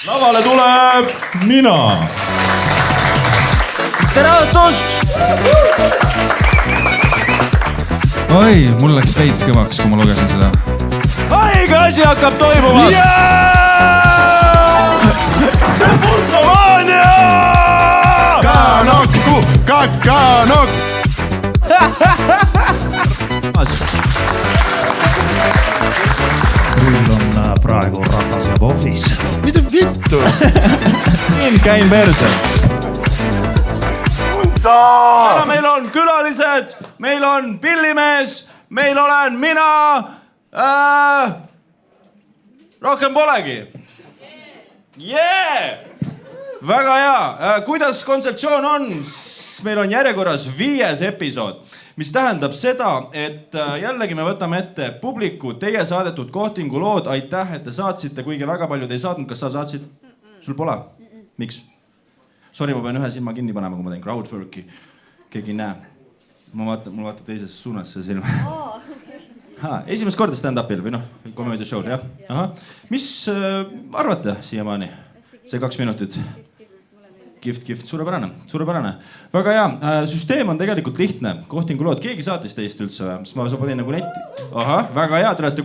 lavale tuleb mina. tere õhtust! Oi, mul läks veits kõvaks, kui ma lugesin seda. Õige asi hakkab toimuma. Puntsamaania! Kanokku, kakanokk. Küll on praegu Ratas ja Pohvis. Mida vittu? Mind käin perse. Puntsa! Täna meil on külalised, meil on pillimees, meil olen mina. Rohkem polegi. Väga hea. Kuidas kontseptsioon on? Meil on järjekorras 5. episood, mis tähendab seda, et jällegi me võtame ette publiku, teie saadetud Kohtingu lood. Aitäh, et te saatsite, kuigi väga paljud ei saatnud. Kas sa saatsid? Sul pole? Miks? Sorry, ma pean ühe silma kinni panema, kui ma teen crowdworki. Keegi ei näe. Mul vaata teises suunas see silma. Esimest korda stand-upil või komöödiashow, jah? Aha. Mis arvate siiamaani? See 2 minutit. Gift, suurepärane. Väga hea. Süsteem on tegelikult lihtne. Kohtingu lood. Keegi saatis teist üldse või? Sest ma panin nagu netti. Aha, väga hea, te olete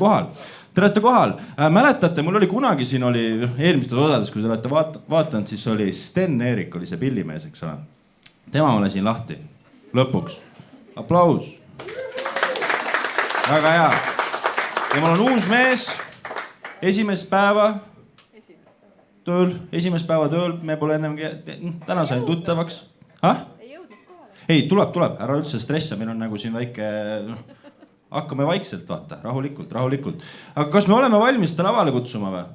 kohal. Mäletate, mul oli kunagi siin oli eelmistes osades, kui te olete vaatanud, siis oli Sten Eerik oli see pillimees, eks ole. Tema ma lasin lahti. Lõpuks. Aplaus. Väga hea. Ja mul on uus mees. Esimest päeva tööl. Me pole ennemgi, täna sain tuttavaks. Ei jõudnud kohale. Ei, tuleb. Ära üldse stressa, meil on nagu siin väike, hakkame vaikselt vaata, rahulikult. Aga kas me oleme valmis ta lavale kutsuma või?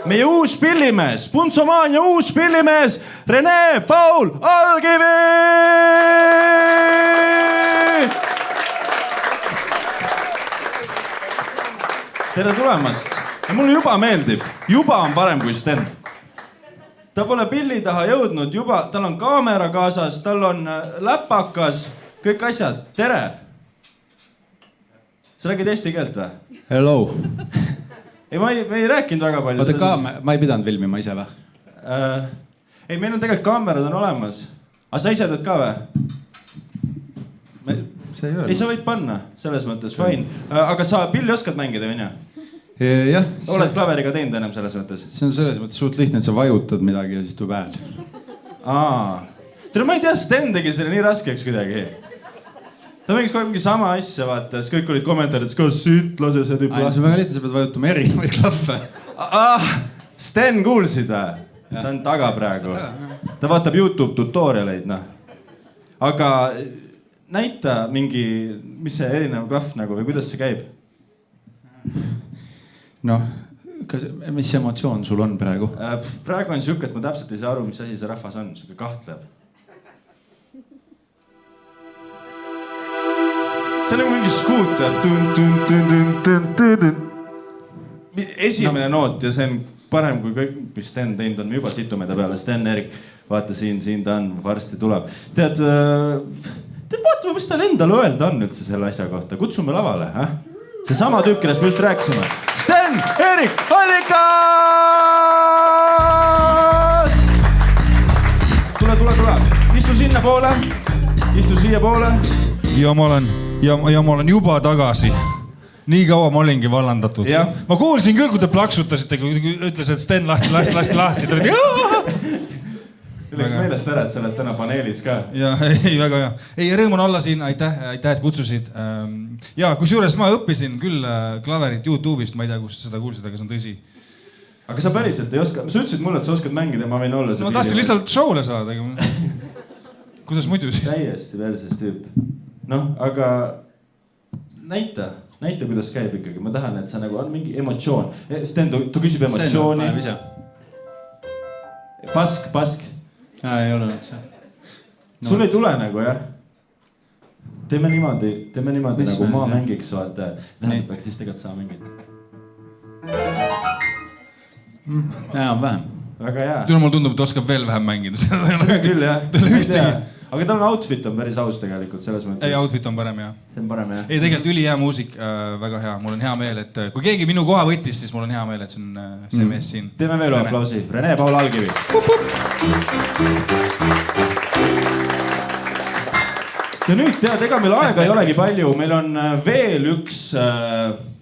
Meie uus pillimees, Puntsamaania uus pillimees, Rene Paul Algivi! Tere tulemast! Ja mulle juba meeldib, juba on parem kui Sten. Ta pole pilli taha jõudnud, juba tal on kaamera kaasas, tal on läpakas, kõik asjad. Tere! Sa räägid eesti keelt või? Hello. Ei, ma ei rääkinud väga palju. Oota, ma ei pidanud filmima ise või? Ei, meil on tegelikult kaamerad on olemas. Aga sa ise teed ka või? Ei, sa võid panna, selles mõttes, fine. Aga sa pilli oskad mängida, või? Jah. Oled klaveriga teinud ennem selles mõttes? See on selles mõttes suht lihtne, et sa vajutad midagi ja siis tuleb hääl. Tere, ma ei tea, Sten tegi selle nii raskeks kuidagi. Ta mängis kogu mingi sama asja, vaata, siis kõik olid kommentaarid, kas siit lase see tüüp. See on väga lihtne, sa pead vajutama erinevaid klahve. Sten kuulsid või? Ta on taga praegu. Ta vaatab YouTube tutorialeid, Aga näita mingi, mis see erinev klahv nagu või kuidas see käib? Mis emotsioon sul on praegu? Praegu on siuke, et ma täpselt ei saa aru, mis asi see rahvas on. Siuke kahtleb. See on nagu mingi skuuter. Esimene noot ja see on parem kui kõik, mis Sten teinud on. Me juba situme ta peale. Sten Eerik, vaata siin ta on, varsti tuleb. Tead, vaatame, mis tal endal öelda on üldse selle asja kohta. Kutsume lavale, See sama tüüp, kellest me just rääkisime. Sten Eerik Allikas! Tule. Istu sinna poole. Istu siia poole. Ja ma olen juba tagasi. Nii kaua ma olingi vallandatud. Ma kuulsin küll, kui te plaksutasite, kui ütles, et Sten lasti lahti. Üleks meelest ära, et sa oled täna paneelis ka. Ei, väga hea. Ei, rõõm on olla siin. Aitäh, et kutsusid. Ja kusjuures ma õppisin küll klaverit YouTube'ist. Ma ei tea, kus seda kuulsid, aga see on tõsi. Aga sa päriselt ei oska? Sa ütlesid mulle, et sa oskad mängida ja ma võin olla see. Ma tahtsin lihtsalt show'le saada. Kuidas muidu siis? Täiesti verses tüüp. Aga näita, kuidas käib ikkagi. Ma tahan, et sa nagu on mingi emotsioon. Sten, ta küsib emotsiooni. Pask. Ei ole üldse. Sul ei tule nagu, jah? Teeme niimoodi nagu ma mängiks, vaata. Tähendab, aga siis tegelikult saa mängida. On vähem. Väga hea. Mulle tundub, et oskab veel vähem mängida. Seda küll, jah. aga tal on outfit on päris aus tegelikult selles mõttes. ei, outfit on parem, jah. See on parem, jah. Ei, tegelikult ülihea muusik, väga hea. Mul on hea meel, et kui keegi minu koha võttis, siis mul on hea meel, et see on see mees siin. Teeme veel aplausi. Rene Paul Algivi. Ja nüüd tead, ega meil aega ei olegi palju. Meil on veel üks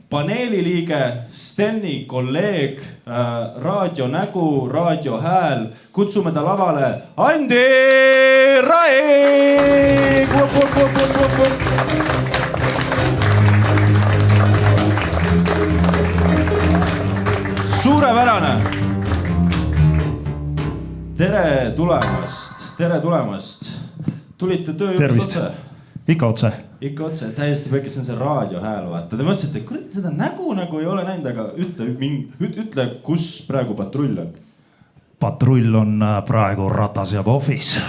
paneeliliige, Steni kolleeg, raadio nägu, raadio hääl. Kutsume ta lavale Andi Raeg! Suurepärane! Tere tulemast! Tulite töö Tervist. Otse? Ikka otse. Ikka otse, täiesti pekki, see on see raadio hääl, vaata. Te mõtlesite, et seda nägu nagu ei ole näinud, aga ütle, kus praegu patrull on. Patrull on praegu Ratas ja Pofis.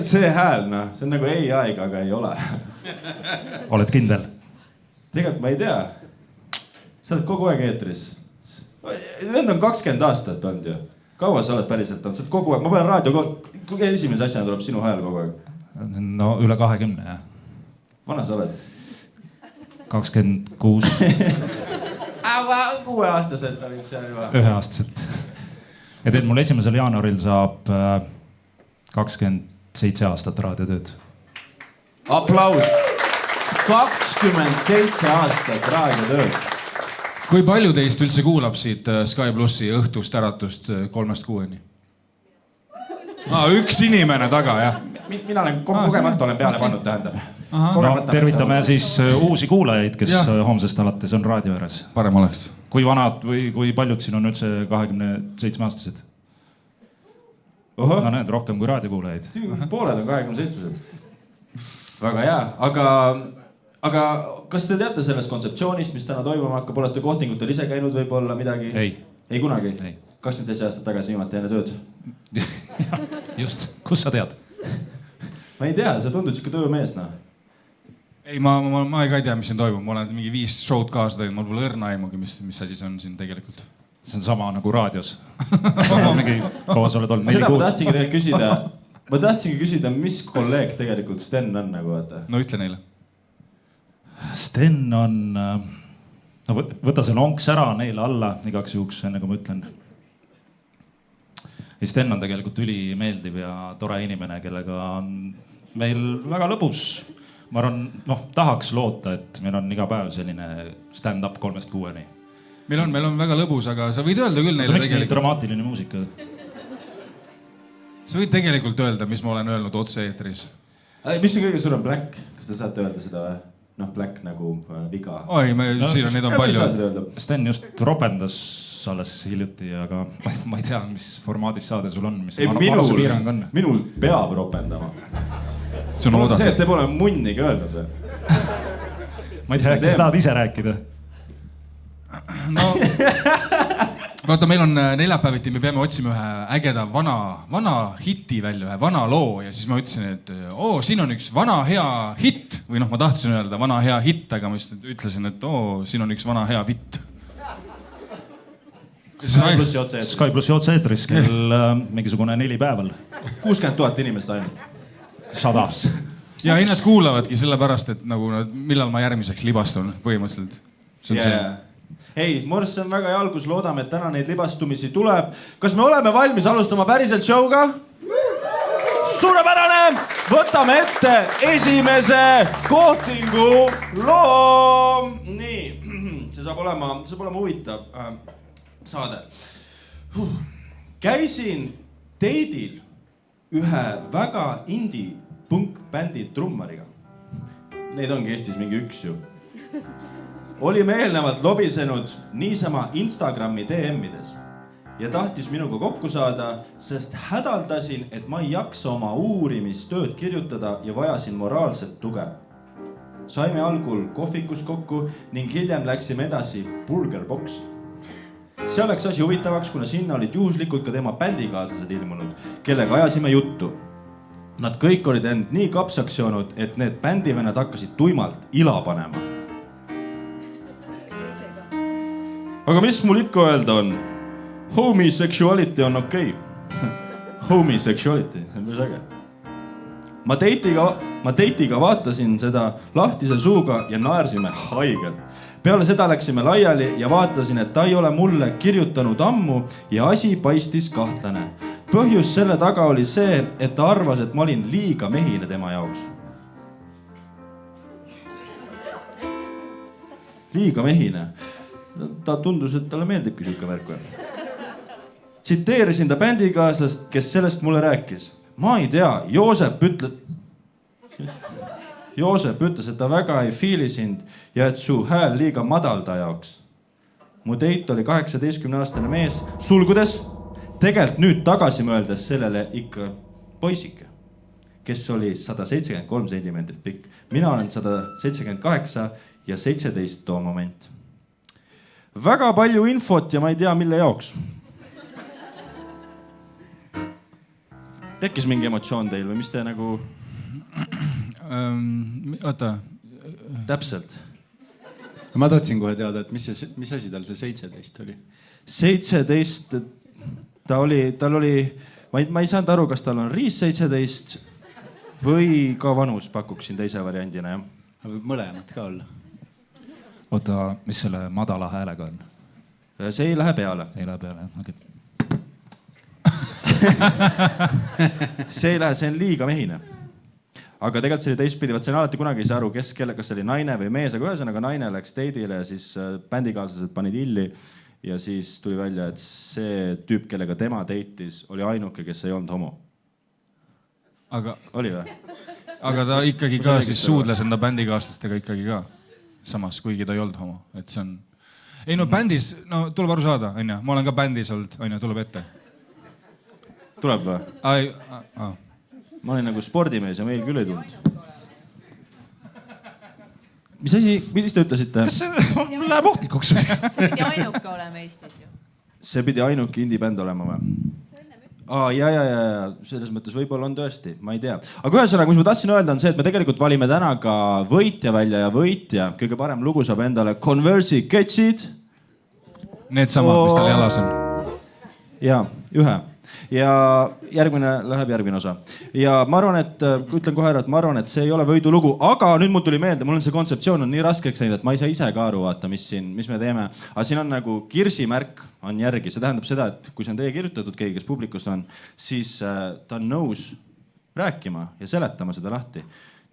See hääl, see on nagu AI-ga, aga ei ole. Oled kindel? Tegelikult ma ei tea. Sa oled kogu aeg eetris. Vend on 20 aastat olnud ju. Kaua sa oled päriselt olnud? Sa oled kogu aeg, ma panen raadio, esimese asjana tuleb sinu hääl kogu aeg. No üle 20, jah. Vana sa oled? 26. 6-aastaselt olid seal juba. 1-aastaselt. Ja teed, mul 1. jaanuaril saab 27 aastat raadiotööd. Aplaus! 27 aastat raadiotööd. Kui palju teist üldse kuulab siit Sky Plussi õhtust äratust 3-6? Üks inimene taga, jah. Mina olen kogemata olen peale pannud, tähendab. No, tervitame siis uusi kuulajaid, kes homsest alates on raadio ääres. Parem oleks. Kui vanad või kui paljud siin on üldse 27-aastased? No need rohkem kui raadiokuulajaid. Pooled on 27-sed. Väga hea, aga kas te teate sellest kontseptsioonist, mis täna toimuma hakkab? Olete kohtingutel ise käinud võib-olla midagi? Ei. Ei kunagi? Ei. 27 aastat tagasi viimati enne tööd? Just, kus sa tead? Ma ei tea, sa tundud siuke töömees, no. Ei, ma ei tea, mis siin toimub. Ma olen mingi 5 show'd kaasa teinud. Mul pole õrna aimugi, mis asi see on siin tegelikult. See on sama nagu raadios. Mingi koos oled olnud 4 kuud. Seda ma tahtsingi tegelikult küsida. Ma tahtsingi küsida, mis kolleeg tegelikult Sten on nagu, vaata. No ütle neile. Sten on... No võta see lonks ära, neile alla igaks juhuks, enne kui ma ütlen. Sten on tegelikult ülimeeldiv ja tore inimene, kellega on meil väga lõbus. Ma arvan, tahaks loota, et meil on iga päev selline stand-up 3-6-ni. Meil on väga lõbus, aga sa võid öelda küll neile tegelikult. Miks nii dramaatiline muusika? Sa võid tegelikult öelda, mis ma olen öelnud otse eetris. Mis on kõige suurem Black? Kas te saate öelda seda või? Black nagu viga. Oi, siin on neid on palju. Sten just ropendas alles hiljuti, aga ma ei tea, mis formaadis saade sul on, mis vanuse piirang on. Minul peab ropendama. See on oodatud. See, et te pole munnigi öelnud või? Ma ei tea, äkki sa tahad ise rääkida? No, vaata, meil on neljapäeviti, me peame otsima ühe ägeda vana hiti välja, ühe vana loo ja siis ma ütlesin, et siin on üks vana hea hitt või ma tahtsin öelda vana hea hitt, aga ma ütlesin, et siin on üks vana hea vitt. Sky Plussi otse eetris kell mingisugune 4 päeval. 60 000 inimest ainult. 100. Ja ei nad kuulavadki sellepärast, et nagu millal ma järgmiseks libastun põhimõtteliselt. Hei, Morss on väga jalgus, loodame, et täna neid libastumisi tuleb. Kas me oleme valmis alustama päriselt show'ga? Suurepärane! Võtame ette esimese kohtingu loo. Nii, see saab olema huvitav saade. Käisin teidil ühe väga indie punk-bändi trummariga. Neid ongi Eestis mingi üks ju. Olime eelnevalt lobisenud niisama Instagrami DM-ides ja tahtis minuga kokku saada, sest hädaldasin, et ma ei jaksa oma uurimistööd kirjutada ja vajasin moraalset tuge. Saime algul kohvikus kokku ning hiljem läksime edasi burgerboksi. Seal läks asi huvitavaks, kuna sinna olid juhuslikult ka tema bändikaaslased ilmunud, kellega ajasime juttu. Nad kõik olid end nii kapsaks joonud, et need bändivennad hakkasid tuimalt ila panema. Aga mis mul ikka öelda on? Homosexuality on okei. Homosexuality, see on päris äge. ma teitiga vaatasin seda lahtise suuga ja naersime haigelt. Peale seda läksime laiali ja vaatasin, et ta ei ole mulle kirjutanud ammu ja asi paistis kahtlane. Põhjus selle taga oli see, et ta arvas, et ma olin liiga mehine tema jaoks. Liiga mehine. Ta tundus, et talle meeldibki siuke värk. Tsiteerisin ta bändikaaslast, kes sellest mulle rääkis. Ma ei tea, Joosep ütles, et ta väga ei fiili sind ja et su hääl liiga madal ta jaoks. Mu teit oli 18-aastane mees, sulgudes, tegelt nüüd tagasi mõeldes sellele ikka poisike, kes oli 173 sentimeetrit pikk. Mina olen 178 ja 17 too moment. Väga palju infot ja ma ei tea, mille jaoks. Tekkis mingi emotsioon teil või mis te nagu... Oota. Täpselt. Ma tahtsin kohe teada, et mis asi tal see 17 oli? 17, tal oli, ma ei saanud aru, kas tal on riis 17 või ka vanus pakuksin teise variandina, jah. Võib mõlemad ka olla. Oota, mis selle madala häälega on? See ei lähe peale. Ei lähe peale, jah, okei. See ei lähe, see on liiga mehine. Aga tegelikult see oli teistpidi, vaat see on alati kunagi ei saa aru, kas see oli naine või mees, aga ühesõnaga naine läks teidile ja siis bändikaaslased panid illi ja siis tuli välja, et see tüüp, kellega tema teitis, oli ainuke, kes ei olnud homo. Aga... Oli või? Aga ta ikkagi ka siis suudles enda bändikaaslastega ikkagi ka. Samas, kuigi ta ei olnud homo. Et see on... Ei no bändis, no tuleb aru saada, on ja? Ma olen ka bändis olnud, on ja, tuleb ette. Tuleb või? Ma olin nagu spordimees ja meil küll ei tulnud. Mis asi, mis te ütlesite? Kas see läheb ohtlikuks? See pidi ainuke olema Eestis ju. See pidi ainuke indie-bänd olema või? Ja. Selles mõttes võib-olla on tõesti, ma ei tea. Aga ühesõnaga, mis ma tahtsin öelda on see, et me tegelikult valime täna ka võitja välja ja võitja. Kõige parem lugu saab endale Converse'i ketsid. Need samad, mis tal jalas on. Ja, ühe. Ja järgmine läheb järgmine osa. Ja ma arvan, et ütlen kohe ära, et ma arvan, et see ei ole võidulugu, aga nüüd mul tuli meelde, mul on see kontseptsioon on nii raskeks näinud, et ma ei saa ise ka aru vaata, mis me teeme. Aga siin on nagu kirsimärk on järgi. See tähendab seda, et kui see on teie kirjutatud keegi, kes publikust on, siis ta on nõus rääkima ja seletama seda lahti.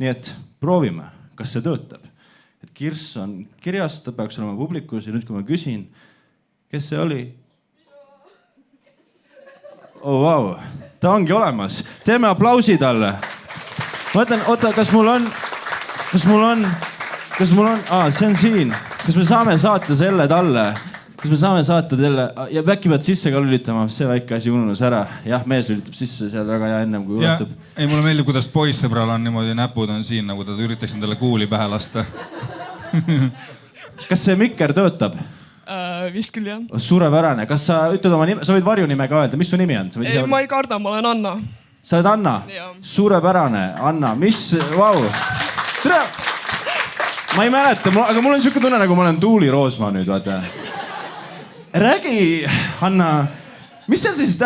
Nii et proovime, kas see töötab. Et kirss on kirjas, ta peaks olema publikus ja nüüd kui ma küsin, kes see oli? Oh, wow. Ta ongi olemas. Teeme aplausi talle. Ma mõtlen, oota, kas mul on, see on siin. Kas me saame saata selle talle? Kas me saame saata talle? Ja äkki pead sisse ka lülitama, see väike asi ununes ära. Jah, mees lülitab sisse seal väga hea ennem, kui ulatab. Ei, mulle meeldib, kuidas poissõbral on niimoodi näpud on siin, nagu ta üritaks endale kuuli pähe lasta. Kas see mikker töötab? Vist küll, jah. Suurepärane. Kas sa ütled oma nime, sa võid varjunime ka öelda, mis su nimi on? Ei, ma ei karda, ma olen Anna. Sa oled Anna? Ja. Suurepärane, Anna. Mis, vau. Tere! Ma ei mäleta, aga mul on siuke tunne, nagu ma olen Tuuli Roosma nüüd, vaata. Räägi, Anna, mis on siis,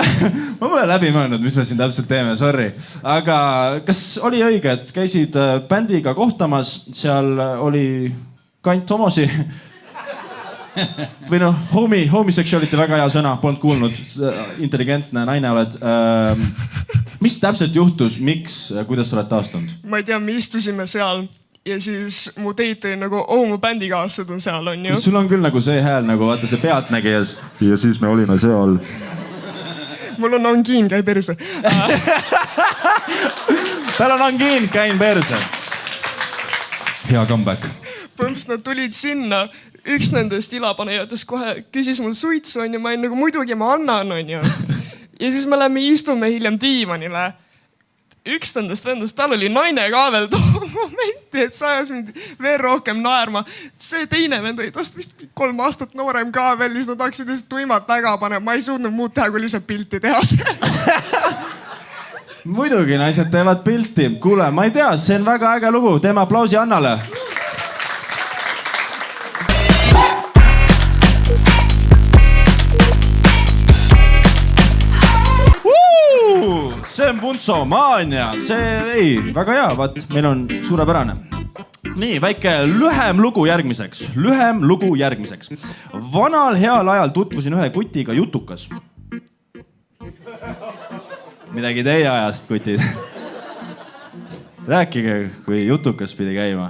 ma pole läbi mõelnud, mis me siin täpselt teeme, sorry. Aga kas oli õige, et käisid bändiga kohtamas, seal oli kant homosi? Või noh, homosexuality väga hea sõna, polnud kuulnud, intelligentne naine oled. Mis täpselt juhtus, miks, kuidas sa oled taastunud? Ma ei tea, me istusime seal ja siis mu teit oli nagu, mu bändikaaslased on seal, on ju. Sul on küll nagu see hääl, nagu vaata see pealtnägijas. Ja siis me olime seal. Mul on angiin, käi perse. Tal on angiin, käin perse. Hea comeback. Põhimõtteliselt nad tulid sinna. Üks nendest ilapanejatest kohe küsis mul suitsu, on ju, ma olin nagu muidugi ma annan, on ju. Ja siis me lähme istume hiljem diivanile. Üks nendest vendast, tal oli naine ka veel too momenti, et sa ajas mind veel rohkem naerma. See teine vend oli tost vist 3 aastat noorem ka veel, siis nad hakkasid lihtsalt tuimalt väga panema. Ma ei suutnud muud teha, kui lihtsalt pilti teha. Muidugi naised teevad pilti. Kuule, ma ei tea, see on väga äge lugu. Teeme aplausi Annale. See on Kontsomaania, see ei, väga hea, vaat meil on suurepärane. Nii, väike lühem lugu järgmiseks. Vanal heal ajal tutvusin ühe kutiga Jutukas. Midagi teie ajast, kutid. Rääkige, kui Jutukas pidi käima.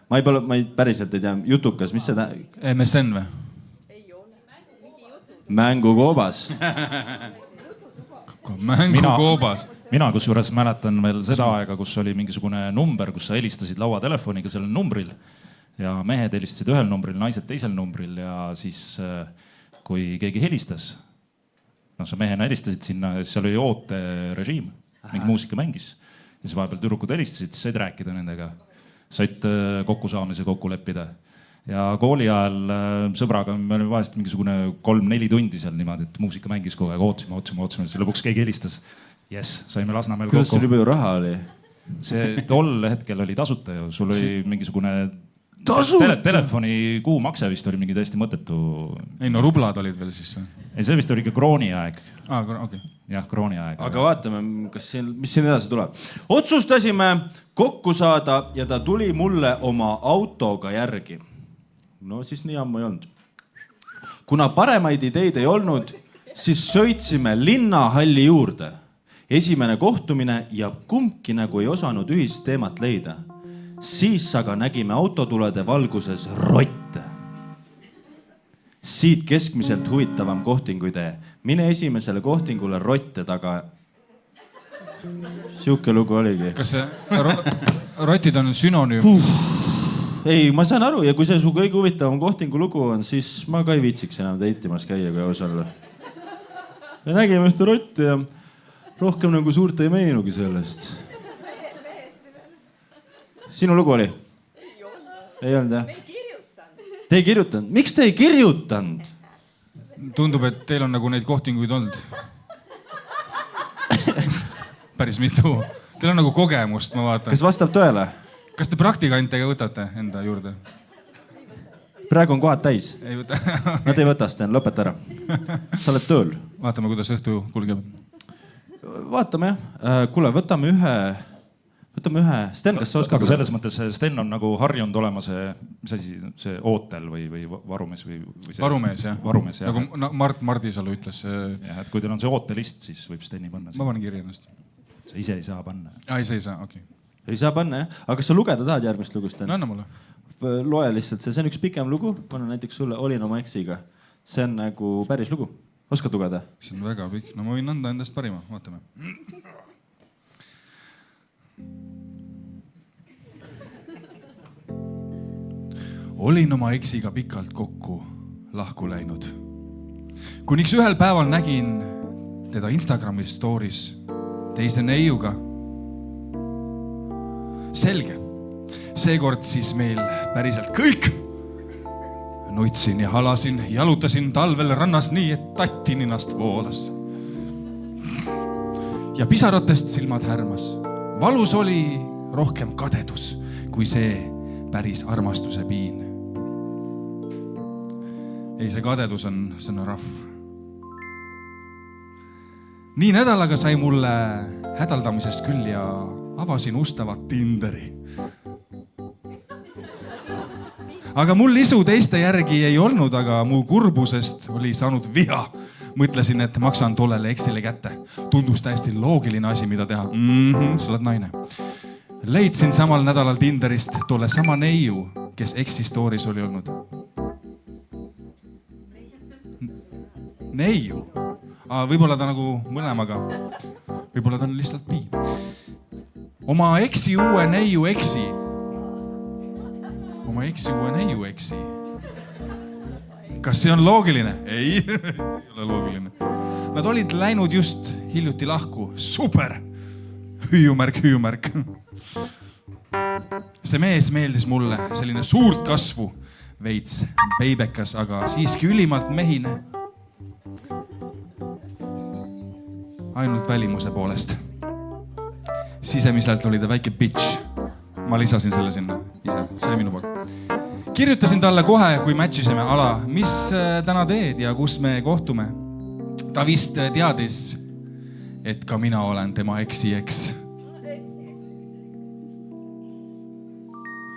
Ma ei päriselt ei tea, Jutukas, mis seda... MSN või? Mängukoobas. Mängukoobas. Mina kusjuures mäletan veel seda aega, kus oli mingisugune number, kus sa helistasid lauatelefoniga sellel numbril ja mehed helistasid ühel numbril, naised teisel numbril ja siis kui keegi helistas, sa mehena helistasid sinna, seal oli ooterežiim, mingi muusika mängis ja siis vahepeal tüdrukud helistasid, said rääkida nendega, said kokkusaamise kokku leppida. Ja kooli ajal sõbraga me olime vahest mingisugune 3-4 tundi seal niimoodi, et muusika mängis kogu aeg, ootsime, siis lõpuks keegi helistas. Yes, saime Lasnamäel kokku. Kuidas sul juba ju raha oli? See tol hetkel oli tasuta ju, sul oli mingisugune telefoni kuumakse vist oli mingi täiesti mõttetu. Ei, no rublad olid veel siis või? Ei, see vist oli ikka krooni aeg. Okay. Jah, krooni aeg. Aga vaatame, mis siin edasi tuleb. Otsustasime kokku saada ja ta tuli mulle oma autoga järgi. No siis nii ammu ei olnud. Kuna paremaid ideid ei olnud, siis sõitsime linnahalli juurde. Esimene kohtumine ja kumbki nagu ei osanud ühist teemat leida. Siis aga nägime autotulede valguses rotte. Siit keskmiselt huvitavam kohtinguidee. Mine esimesele kohtingule rotte taga. Siuke lugu oligi. Kas see rotid on sünonüüm? Ei, ma saan aru ja kui see su kõige huvitavam kohtingu lugu on, siis ma ka ei viitsiks enam teitimas käia, kui aus olla. Me nägime ühte rotti ja rohkem nagu suurt ei meenugi sellest. Sinu lugu oli? Ei olnud, jah? Te ei kirjutanud. Miks te ei kirjutanud? Tundub, et teil on nagu neid kohtinguid olnud. Päris mitu. Teil on nagu kogemust, ma vaatan. Kas vastab tõele? Kas te praktikantega võtate enda juurde? Praegu on kohad täis. Ei võta. Nad ei võta, Sten, lõpeta ära. Sa oled tööl. Vaatame, kuidas õhtu kulgeb. Vaatame, jah. Kuule, võtame ühe. Sten, kas sa oskad? Aga selles mõttes Sten on nagu harjunud olema see ootel või varumees või Varumees, jah. Varumees, jah. Nagu Mart Mardisalu ütles. Jah, et kui teil on see ootelist, siis võib Steni panna. Ma panen kirja ennast. Sa ise ei saa panna. Ei, sa ei saa, okei. Ei saa panna, jah. Aga kas sa lugeda tahad järgmist lugu, Sten? No anna mulle. Loe lihtsalt, see on üks pikem lugu. Ma olen näiteks sulle Olin oma eksiga. See on nagu päris lugu. Oskad lugeda? See on väga pikk. No ma võin anda endast parima. Vaatame. Olin oma eksiga pikalt kokku lahku läinud. Kuniks ühel päeval nägin teda Instagrami stories teise neiuga. Selge. Seekord siis meil päriselt kõik. Nutsin ja halasin, jalutasin talvel rannas nii, et tatti ninast voolas. Ja pisaratest silmad härmas. Valus oli rohkem kadedus, kui see päris armastuse piin. Ei, see kadedus on rahv. Nii nädalaga sai mulle hädaldamisest küll ja avasin ustavat Tinderi. Aga mul isu teiste järgi ei olnud, aga mu kurbusest oli saanud viha. Mõtlesin, et maksan tollele eksile kätte. Tundus täiesti loogiline asi, mida teha. Sa oled naine. Leidsin samal nädalal Tinderist tolle sama neiu, kes eksi stories oli olnud. Neiu? Võib-olla ta nagu mõlemaga. Võib-olla ta on lihtsalt bi. Oma eksi uue neiu eksi. Oma eksi uue neiu eksi. Kas see on loogiline? Ei ole loogiline. Nad olid läinud just hiljuti lahku. Super! Hüüumärk. See mees meeldis mulle, selline suurt kasvu, veits peibekas, aga siiski ülimalt mehine. Ainult välimuse poolest. Sisemiselt oli ta väike bitch. Ma lisasin selle sinna ise, see oli minu poolt. Kirjutasin talle kohe, kui matchisime ala, mis täna teed ja kus me kohtume. Ta vist teadis, et ka mina olen tema eksi eks.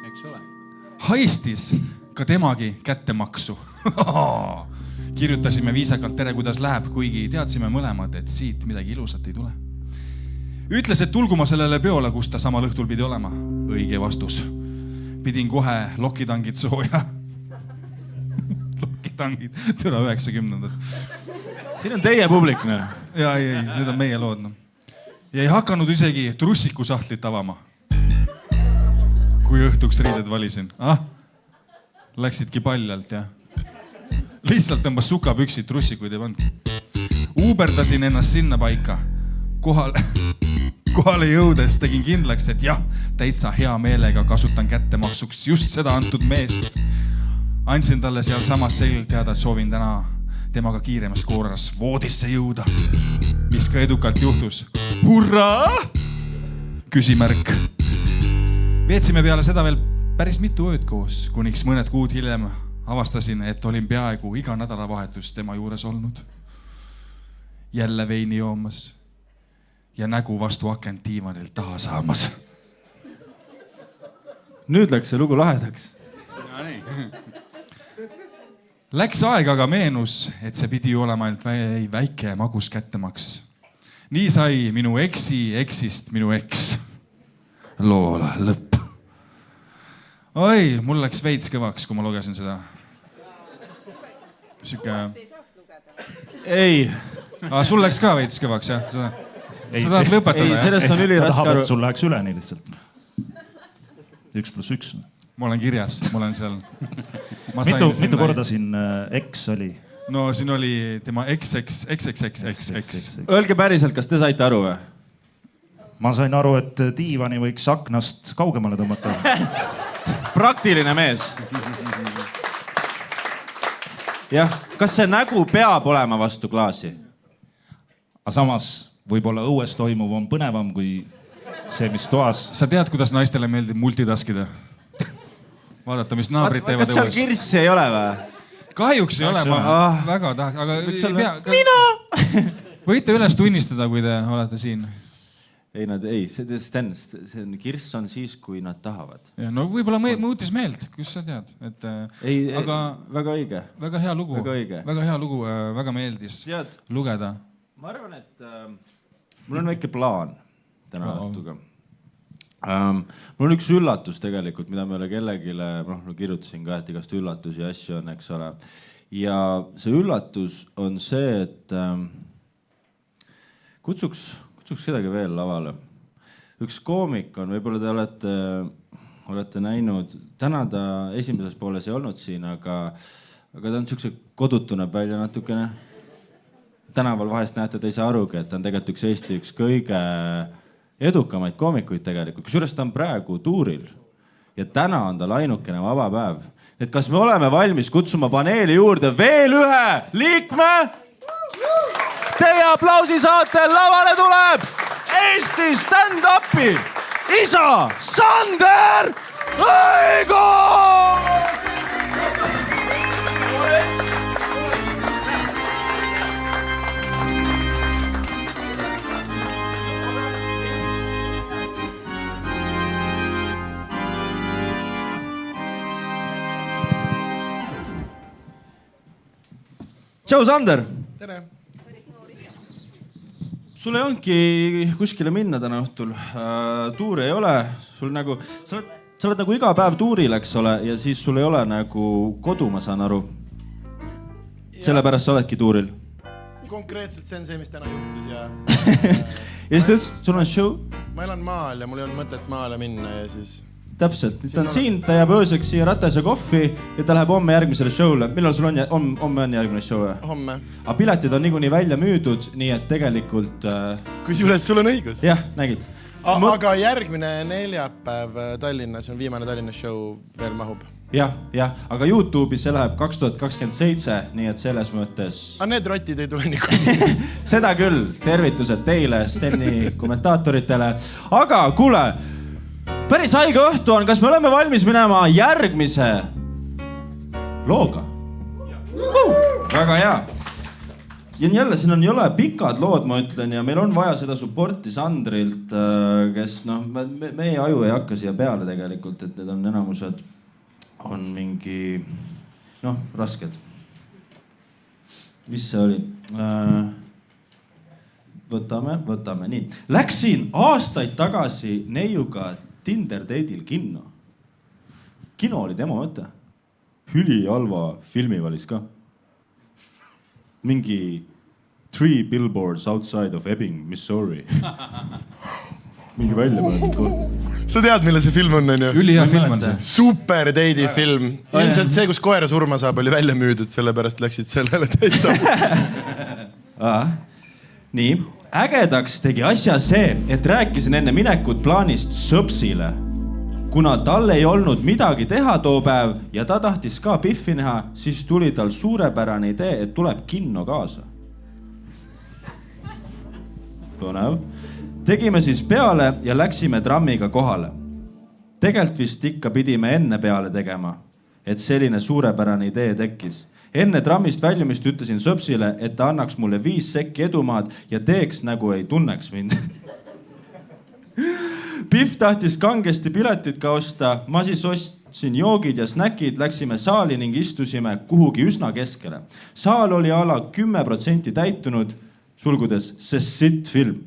Eks ole. Haistis ka temagi kättemaksu. Kirjutasime viisakalt tere, kuidas läheb, kuigi teadsime mõlemad, et siit midagi ilusat ei tule. Ütles, et tulguma sellele peole, kus ta samal õhtul pidi olema. Õige vastus. Pidin kohe lokitangid sooja. Lokitangid, türa 90-ndad. Siin on teie publik, noh. Ja ei, need on meie lood. Ja ei hakanud isegi trussikusahtlit avama. Kui õhtuks riided valisin. Läksidki paljalt ja lihtsalt tõmbas sukapüksid, trussikuid ei pannud. Uuberdasin ennast sinna paika. Kohale jõudes tegin kindlaks, et jah, täitsa hea meelega kasutan kättemaksuks just seda antud meest. Andsin talle seal samas selgelt teada, et soovin täna temaga kiiremas korras voodisse jõuda. Mis ka edukalt juhtus. Hurraa! Küsimärk. Veetsime peale seda veel päris mitu ööd koos, kuniks mõned kuud hiljem avastasin, et olin peaaegu iga nädalavahetus tema juures olnud. Jälle veini joomas ja nägu vastu akent diivanil taha saamas. Nüüd läks see lugu lahedaks. No nii. Läks aeg aga meenus, et see pidi olema ainult väike magus kättemaks. Nii sai minu eksist minu eks. Loo lõpp. Oi, mul läks veits kõvaks, kui ma lugesin seda. Siuke... Ei. Sul läks ka veits kõvaks, jah? Sa tahad lõpetada, jah? Sellest on üli raske aru. Sul läheks üleni lihtsalt. 1+1. Ma olen kirjas, ma olen seal. Mitu korda siin X oli? No siin oli tema X. Öelge päriselt, kas te saite aru või? Ma sain aru, et diivani võiks aknast kaugemale tõmmata. Praktiline mees. Jah, kas see nägu peab olema vastu klaasi? Aga samas võib-olla õues toimuv on põnevam kui see, mis toas. Sa tead, kuidas naistele meeldib multitaskida? Vaadata, mis naabrid teevad õues. Kas seal kirssi ei ole või? Kahjuks ei ole, ma väga tahaks, aga... Mina! Võite üles tunnistada, kui te olete siin. Ei, Sten, kirss on siis, kui nad tahavad. Ja, no võib-olla muutis meelt, kus sa tead. Aga väga õige. Väga hea lugu. Väga hea lugu, väga meeldis lugeda. Ma arvan, et mul on väike plaan täna õhtuga. Mul on üks üllatus tegelikult, mida me ole kellegile, kirjutasin ka, et igast üllatusi ja asju on, eks ole. Ja see üllatus on see, et kutsuks kedagi veel lavale. Üks koomik on, võib-olla te olete näinud, täna ta esimeses pooles ei olnud siin, aga ta on siukse kodutuneb välja natukene. Tänaval vahest näete, ta ei saa arugi, et ta on tegelikult üks Eesti üks kõige edukamaid koomikuid tegelikult. Kusjuures ta on praegu tuuril ja täna on tal ainukene vaba päev. Et kas me oleme valmis kutsuma paneeli juurde veel ühe liikme? Teie aplausi saatel lavale tuleb Eesti stand-upi isa Sander Õigo! Tšau, Sander! Tere! Sul ei olnudki kuskile minna täna õhtul. Tuuri ei ole. Sa oled nagu iga päev tuuril, eks ole, ja siis sul ei ole nagu kodu, ma saan aru. Sellepärast sa oledki tuuril. Konkreetselt see on see, mis täna juhtus ja... Ja siis ta ütles, sul on show? Ma elan maal ja mul ei olnud mõtet maale minna ja siis... Täpselt, ta on siin, ta jääb ööseks siia Ratase kohvi ja ta läheb homme järgmisele showle. Millal sul on, homme on järgmine show? Homme. Aga piletid on niikuinii välja müüdud, nii et tegelikult... Kusjuures sul on õigus. Jah, nägid. Aga järgmine neljapäev Tallinnas on viimane Tallinna show veel mahub. Jah, aga YouTube'is see läheb 2027, nii et selles mõttes... Aga need rotid ei tule niikuinii. Seda küll, tervitused teile, Steni kommentaatoritele. Aga kuule... Päris haige õhtu on, kas me oleme valmis minema järgmise looga? Väga hea. ja jälle, siin on jõle pikad lood, ma ütlen, ja meil on vaja seda support'i Sandrilt, kes noh, meie aju ei hakka siia peale tegelikult, et need on enamused, on mingi noh, rasked. Mis see oli? Võtame, nii. Läksin aastaid tagasi neiuga Tinder date'il kinno. Kino oli tema mõte. Ülihalva filmivalis ka. Mingi 3 billboards outside of Ebbing, Missouri. Mingi välja mõeldud koht. Sa tead, mille see film on ju? Ülihea film on see. Super date'i film. Ilmselt see, kus koera surma saab, oli välja müüdud, sellepärast läksid sellele täitsa. Nii, ägedaks tegi asja see, et rääkisin enne minekut plaanist sõpsile. Kuna tal ei olnud midagi teha too päev ja ta tahtis ka Biffi näha, siis tuli tal suurepärane idee, et tuleb kinno kaasa. Põnev. Tegime siis peale ja läksime trammiga kohale. Tegelt vist ikka pidime enne peale tegema, et selline suurepärane idee tekkis. Enne trammist väljumist ütlesin sõpsile, et ta annaks mulle 5 sekki edumaad ja teeks nagu ei tunneks mind. Biff tahtis kangesti piletit ka osta, ma siis ostsin joogid ja snäkid, läksime saali ning istusime kuhugi üsna keskele. Saal oli ala 10% täitunud, sulgudes sest sitt film.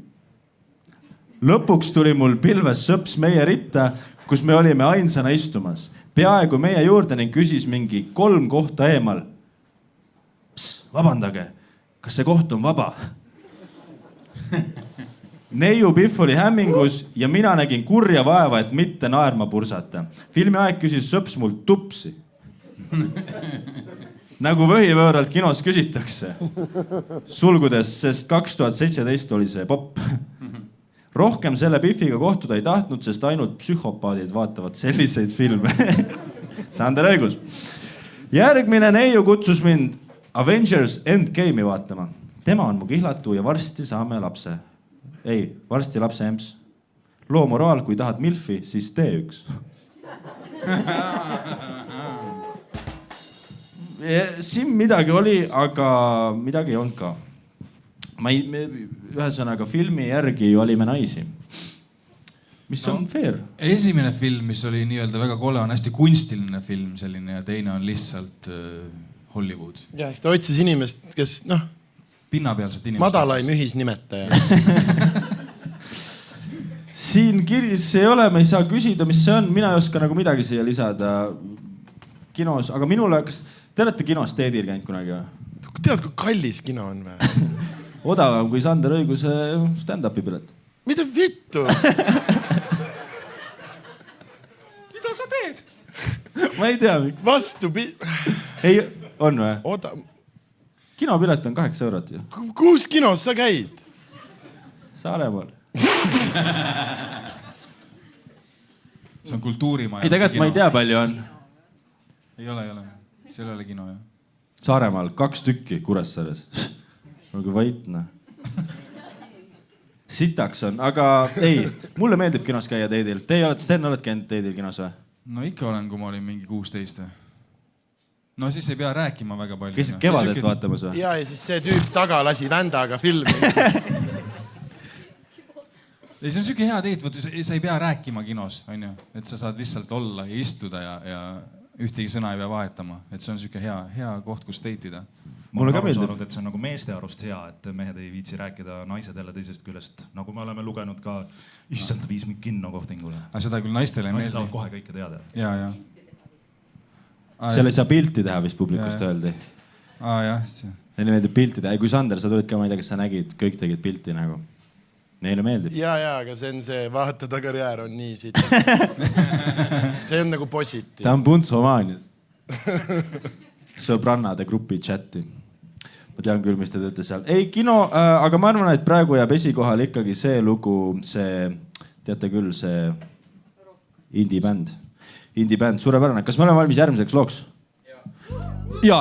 Lõpuks tuli mul pilves sõps meie ritta, kus me olime ainsana istumas. Peaaegu meie juurde ning küsis mingi 3 kohta eemal. Vabandage, kas see koht on vaba? Neiu Biff oli hämmingus ja mina nägin kurja vaeva, et mitte naerma pursata. Filmi aeg küsis sõps mult tupsi. Nagu võhivõõralt kinos küsitakse. Sulgudes, sest 2017 oli see popp. Rohkem selle Biffiga kohtuda ei tahtnud, sest ainult psühhopaadid vaatavad selliseid filme. Sander õigus. Järgmine neiu kutsus mind Avengers Endgame'i vaatama. Tema on mu kihlatu ja varsti saame lapse. Ei, varsti lapse emps. Loo moraal, kui tahad milfi, siis tee üks. Siin midagi oli, aga midagi ei olnud ka. Ühesõnaga filmi järgi olime naisi. Mis on fair? Esimene film, mis oli nii-öelda väga kole, on hästi kunstiline film selline ja teine on lihtsalt Hollywood. Ja, eks ta otsis inimest, kes pinnapealset inimest. Madalaim ühisnimetaja. Siin kirjas ei ole, me ei saa küsida, mis see on. Mina ei oska nagu midagi siia lisada kinos, aga minule, kas te olete kinos teedil käinud kunagi? Tead, kui kallis kino on või? Odavam kui Sander õiguse stand-upi pilet. Mida vittu? Mida sa teed? Ma ei tea, miks. Ei, on või? Kinopilet on 8 eurot ju. Kus kinos sa käid? Saaremaal. See on kultuurimaja. Ei, tegelikult ma ei tea, palju on. Ei ole. Seal ei ole kino, jah. Saaremaal 2 tükki Kuressaares. Olgu vaitne. Sitaks on, aga ei, mulle meeldib kinos käia teedil. Teie olete, Sten, oled käinud teedil kinos või? No ikka olen, kui ma olin mingi 16. No siis ei pea rääkima väga palju. Käisid kevadet vaatamas või? Ja siis see tüüp taga lasi vändaga filmi. Ei, see on siuke hea teed, sa ei pea rääkima kinos, on ju? Et sa saad lihtsalt olla ja istuda ja ühtegi sõna ei pea vahetama. Et see on siuke hea koht, kus teitida. Ma olen aru saanud, et see on nagu meeste arust hea, et mehed ei viitsi rääkida naised jälle teisest küljest. Nagu me oleme lugenud ka, issand, ta viis mind kinno kohtingule. Aga seda küll naistele ei meeldi. Naised tahavad kohe kõike teada. Ja. Seal ei saa pilti teha vist publikust öeldi. Jah. Neile meeldib pilti teha. Kui Sander, sa tulid ka, ma ei tea, kas sa nägid, kõik tegid pilti nagu. Neile meeldib. Ja, aga see on see, vaata ta karjäär on nii siit. See on nagu positiiv. Ta on Puntsomaanias. Sõbrannade grupi chati. Ma tean küll, mis te teete seal. Ei, kino, aga ma arvan, et praegu jääb esikohal ikkagi see lugu, teate küll, see indie-bänd. Indie-bänd, suurepärane. Kas me oleme valmis järgmiseks looks? Ja,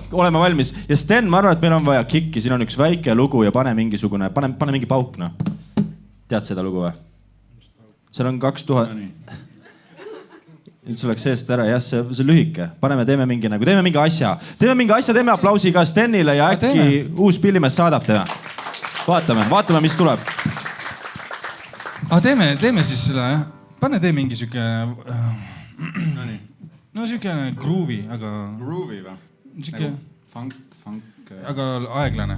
oleme valmis. Ja Sten, ma arvan, et meil on vaja kikki. Siin on üks väike lugu ja pane mingi pauk, no. Tead seda lugu või? Seal on 2000... nüüd sul läks seest ära, jah, see on lühike. Teeme mingi asja, teeme aplausi ka Stenile ja äkki uus pillimees saadab tema. Vaatame, mis tuleb. Teeme siis selle, jah. Tee mingi siuke... No siukene groovi, aga... Groovi või? Siuke... Funk. Aga aeglane.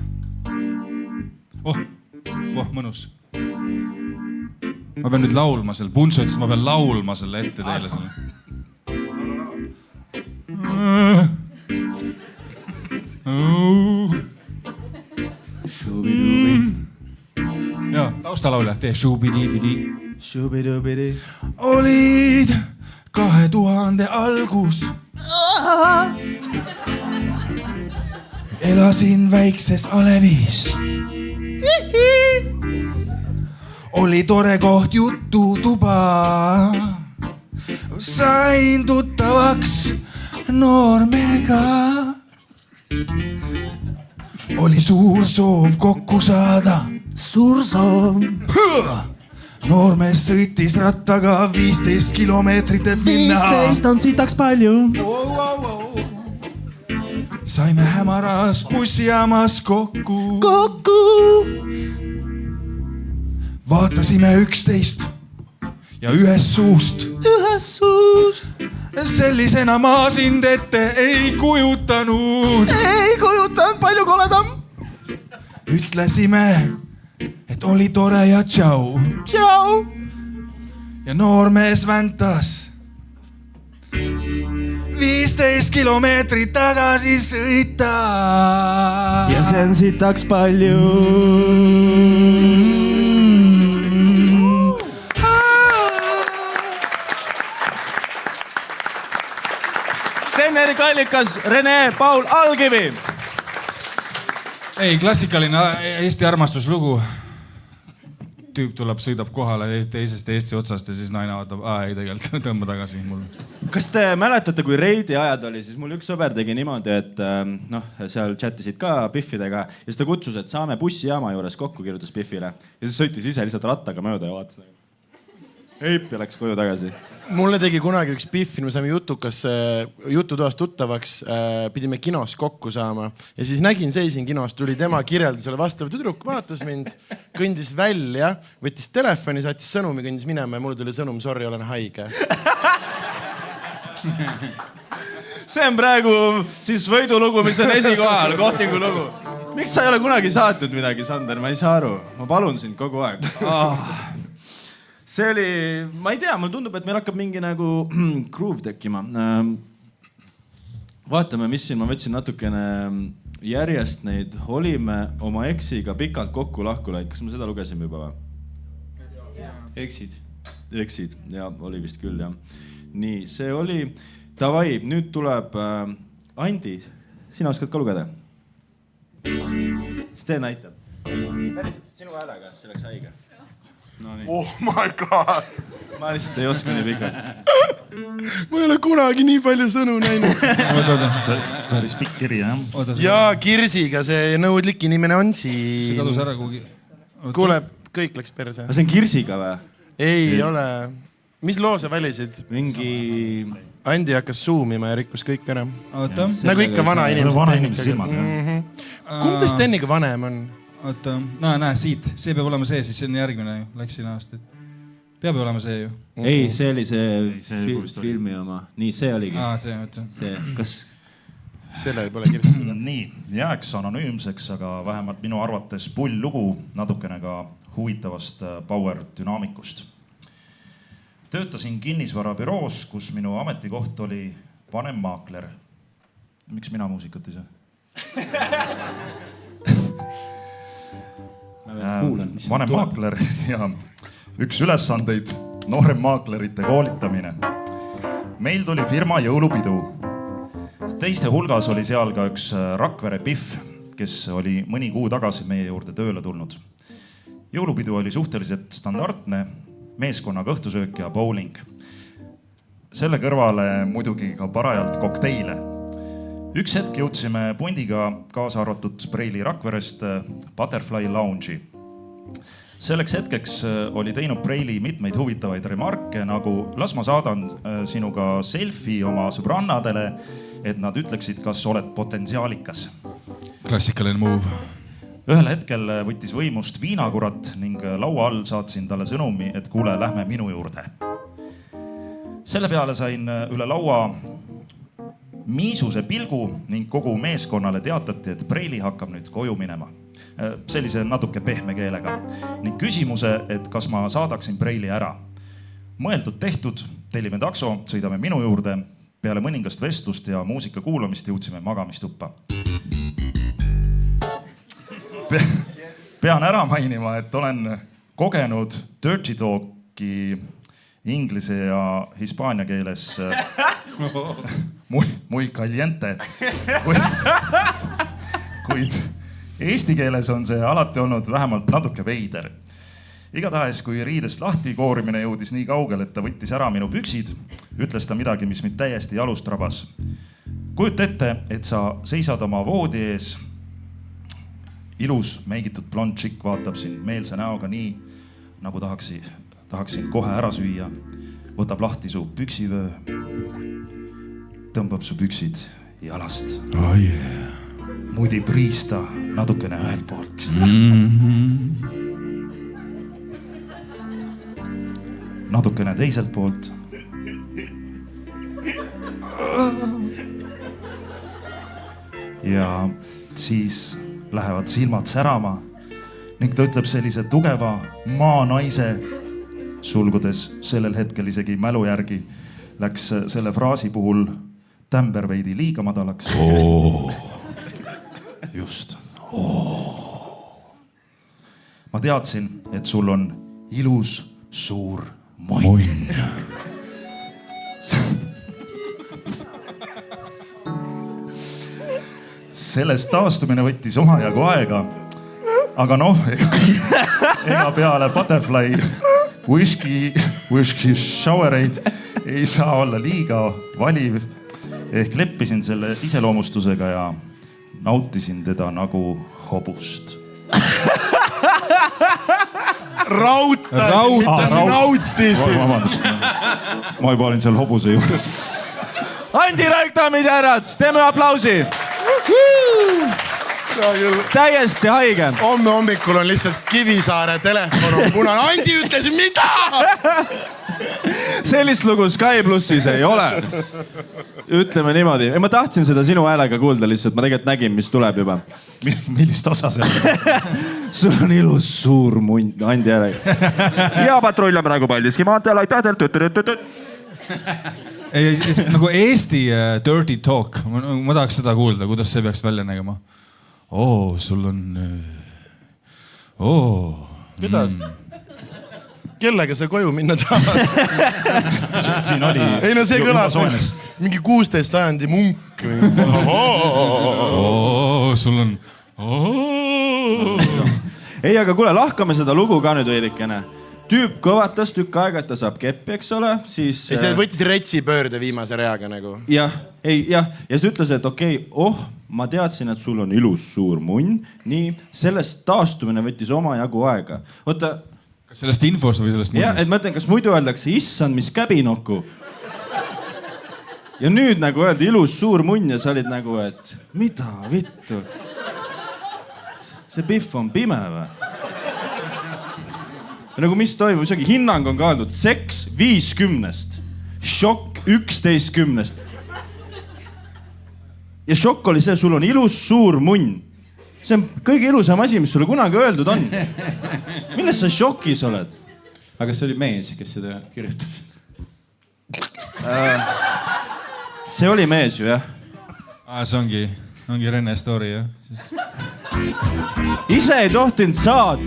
Mõnus. Ma pean nüüd laulma selle. Punso ütles, ma pean laulma selle ette teile selle. Jaa, taustalaulja, tee šubidi-bidi. Šubidi-bidi. Olid 2000 algus. Elasin väikses Alevis. Oli tore koht jututuba. Sain tuttavaks noormega. Oli suur soov kokku saada. Suur soov. Noormees sõitis rattaga 15 kilomeetrit, et minna. 15 on sitaks palju. Saime hämaras bussijaamas kokku. Vaatasime 11 ja ühest suust. Sellisena ma sind ette ei kujutanud. Palju koledam. Ütlesime, et oli tore ja tšau. Ja noormees väntas 15 kilomeetrit tagasi sõita. Ja see on sitaks palju. Sten-Erik Allikas, Rene Paul Algivi. Ei, klassikaline Eesti armastuslugu. Tüüp tuleb, sõidab kohale teisest Eesti otsast ja siis naine vaatab, ei tegelikult tõmba tagasi mul. Kas te mäletate, kui reidi ajad oli, siis mul üks sõber tegi niimoodi, et seal chattisid ka Biffidega ja siis ta kutsus, et saame bussijaama juures kokku, kirjutas Biffile. Ja siis sõitis ise lihtsalt rattaga mööda ja vaatas. Heip ja läks koju tagasi. Mulle tegi kunagi üks Biffin, me saime jututoas tuttavaks, pidime kinos kokku saama ja siis seisin kinos, tuli tema kirjeldusele vastav tüdruk, vaatas mind, kõndis välja, võttis telefoni, saatis sõnumi, kõndis minema ja mulle tuli sõnum, sorry, olen haige. See on praegu siis võidulugu, mis on esikohal, kohtingu lugu. Miks sa ei ole kunagi saatnud midagi, Sander, ma ei saa aru. Ma palun sind kogu aeg. See oli, ma ei tea, mulle tundub, et meil hakkab mingi nagu groove tekkima. Vaatame, mis siin, ma võtsin natukene järjest neid. Olime oma eksiga pikalt kokku lahku läinud. Kas me seda lugesime juba või? Eksid, ja oli vist küll, jah. Nii, see oli. Davai, nüüd tuleb Andi. Sina oskad ka lugeda? Sten näitab. Päriselt sinu häälega, see läks haige. No, oh my god. Ma lihtsalt ei oska nii pikalt. Ma ei ole kunagi nii palju sõnu näinud. Päris pikk kiri, jah. Ja Kirsiga see nõudlik inimene on siin. See kadus ära kuhugi. Kuule, kõik läks perse. See on Kirsiga või? Ei ole. Mis loo sa välisid? Mingi... Andi hakkas zoomima ja rikkus kõik ära. Oota. Nagu ikka vana inimesed silmad. Kumb ta Steniga vanem on? Oota, näe, siit. See peab olema see, siis see on järgmine ju. Läksin aastaid. Peab olema see ju. Ei, see oli see filmi oma. Nii, see oligi. See, oota. See, kas... Sellel pole kirjas seda. Nii, jääks anonüümseks, aga vähemalt minu arvates pull lugu natukene ka huvitavast power dünaamikust. Töötasin kinnisvarabüroos, kus minu ametikoht oli vanem maakler. Miks mina muusikat ei saa? Vanem maakler ja üks ülesandeid noorem maaklerite koolitamine. Meil tuli firma jõulupidu. Teiste hulgas oli seal ka üks Rakvere Biff, kes oli mõni kuu tagasi meie juurde tööle tulnud. Jõulupidu oli suhteliselt standardne, meeskonnaga õhtusöök ja bowling. Selle kõrvale muidugi ka parajalt kokteile. Üks hetk jõudsime pundiga kaasa arvatud Spreili Rakverest Butterfly Lounge'i. selleks hetkeks oli teinud Preili mitmeid huvitavaid remarke, nagu las ma saadan sinuga selfie oma sõbrannadele, et nad ütleksid, kas oled potentsiaalikas. Klassikaline move. Ühel hetkel võttis võimust viinakurat ning laua all saatsin talle sõnumi, et kuule, lähme minu juurde. Selle peale sain üle laua miisuse pilgu ning kogu meeskonnale teatati, et Preili hakkab nüüd koju minema. Sellise natuke pehme keelega. Ning küsimuse, et kas ma saadaksin Preili ära. Mõeldud tehtud, tellime takso, sõidame minu juurde. Peale mõningast vestlust ja muusika kuulamist jõudsime magamistuppa. Pean ära mainima, et olen kogenud Dirty Talki inglise ja hispaania keeles muy caliente. Kuid eesti keeles on see alati olnud vähemalt natuke veider. Igatahes, kui riidest lahti koorimine jõudis nii kaugel, et ta võttis ära minu püksid, ütles ta midagi, mis mind täiesti jalust rabas. Kujuta ette, et sa seisad oma voodi ees. Ilus meigitud blond tšikk vaatab sind meelse näoga nii, nagu tahaksin kohe ära süüa. Võtab lahti su püksivöö, tõmbab su püksid jalast. Oh yeah. Mudib riista natukene ühelt poolt. Natukene teiselt poolt. Ja siis lähevad silmad särama ning ta ütleb sellise tugeva maanaise, sulgudes sellel hetkel isegi mälu järgi läks selle fraasi puhul tämber veidi liiga madalaks. Just. Ma teadsin, et sul on ilus suur munn. Sellest taastumine võttis omajagu aega, aga noh, ega peale butterfly whisky showereid ei saa olla liiga valiv. Ehk leppisin selle iseloomustusega ja nautisin teda nagu hobust. Rautasin, mitte siin nautisin. Vabandust, ma juba olin seal hobuse juures. Andi Raik, daamid ja härrad, teeme aplausi. Täiesti haige. Homme hommikul on lihtsalt Kivisaare telefon on punane. Andi ütles, mida? Sellist lugu Sky Plussis ei ole. Ütleme niimoodi. Ma tahtsin seda sinu häälega kuulda lihtsalt. Ma tegelikult nägin, mis tuleb juba. Millist osa see? Sul on ilus suur munn, Andi ära. Ja patrull on praegu Paldiski maanteel. Aitäh teil. Nagu Eesti dirty talk. Ma tahaks seda kuulda, kuidas see peaks välja nägema. Sul on... Kuidas? Kellega sa koju minna tahad? Siin oli... Ei no see kõlas mingi 16 sajandi munk. Sul on... Ei, aga kuule, lahkame seda lugu ka nüüd veidikene. Tüüp kõvatas tükk aega, et ta saab keppi, eks ole, siis... Ei, see võttis retsi pöörde viimase reaga nagu. Jah. Ja siis ütles, et okei, ma teadsin, et sul on ilus suur munn. Nii, sellest taastumine võttis oma jagu aega. Oota... Kas sellest infost või sellest munnist? Jah, et ma ütlen, kas muidu öeldakse, issand, mis käbinokku. Ja nüüd nagu öeldi ilus suur munn ja sa olid nagu, et mida vittu? See Pihv on pime või? Ja nagu mis toimub, isegi hinnang on ka öeldud, seks 50-st, šokk 11-10-st. Ja šokk oli see, sul on ilus suur munn. See on kõige ilusam asi, mis sulle kunagi öeldud on. Millest sa šokis oled? Aga see oli mees, kes seda kirjutab. See oli mees ju, jah. See ongi Rene story, jah. Ise ei tohtinud saada.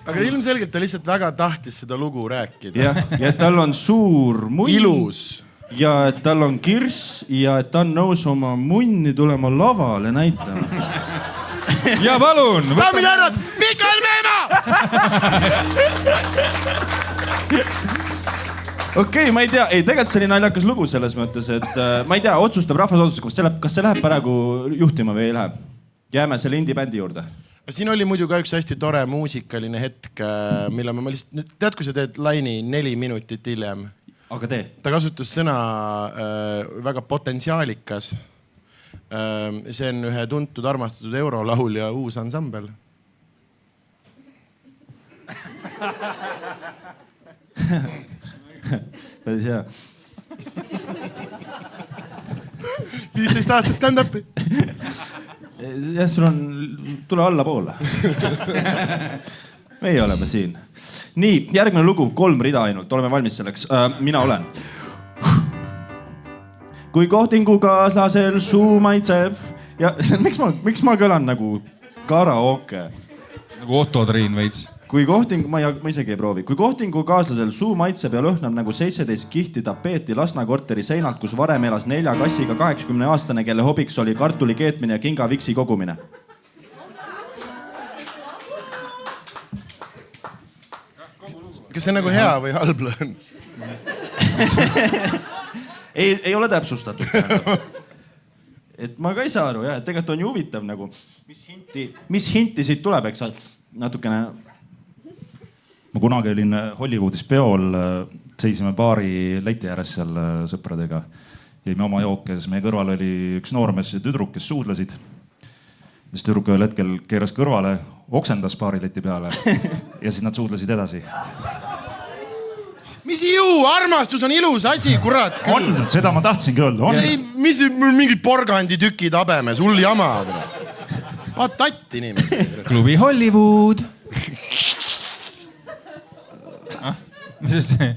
Aga ilmselgelt ta lihtsalt väga tahtis seda lugu rääkida. Ja tal on suur munn. Ilus. Ja et tal on kirss ja et ta on nõus oma munni tulema lavale näitama. Ja palun! Daamid ja härrad, Mikael Meemaa! Okei, ma ei tea. Ei, tegelikult see oli naljakas lugu selles mõttes, et ma ei tea, otsustab rahvas, kas see läheb praegu juhtima või ei lähe. Jääme selle indie bändi juurde. siin oli muidu ka üks hästi tore muusikaline hetk, mille ma lihtsalt, tead, kui sa teed laini 4 minutit hiljem. Aga tee. Ta kasutas sõna väga potentsiaalikas. See on ühe tuntud armastatud eurolaulja uus ansambel. Päris hea. 15 aastat stand-upi. Jah, sul on, tule alla poole. Meie oleme siin. Nii, järgmine lugu, 3 rida ainult, oleme valmis selleks. Mina olen. Kui kohtingu kaaslasel suu maitseb ja miks ma kõlan nagu karaoke? Nagu Otto Triin veits. Kui kohtingu, ma isegi ei proovi. Kui kohtingu kaaslasel suu maitseb ja lõhnab nagu 17 kihti tapeeti Lasna korteri seinalt, kus varem elas 4 kassiga 80-aastane, kelle hobiks oli kartuli keetmine ja kingaviksi kogumine. Kas see on nagu hea või halb lõhn? Ei ole täpsustatud. Et ma ka ei saa aru, jah, et tegelikult on ju huvitav nagu, mis hinti siit tuleb, eks natukene. Ma kunagi olin Hollywoodis peol, seisime baari leiti ääres seal sõpradega. Jäime oma jookes, meie kõrval oli üks noormees ja tüdruk, kes suudlesid. Siis tüdruk ühel hetkel keeras kõrvale, oksendas baari leti peale ja siis nad suudlesid edasi. Mis ju, armastus on ilus asi, kurat. On, seda ma tahtsingi öelda. Ei, mis mingid porganditükid habemes, hull jama. Patatt inimene. Klubi Hollywood. Mis see?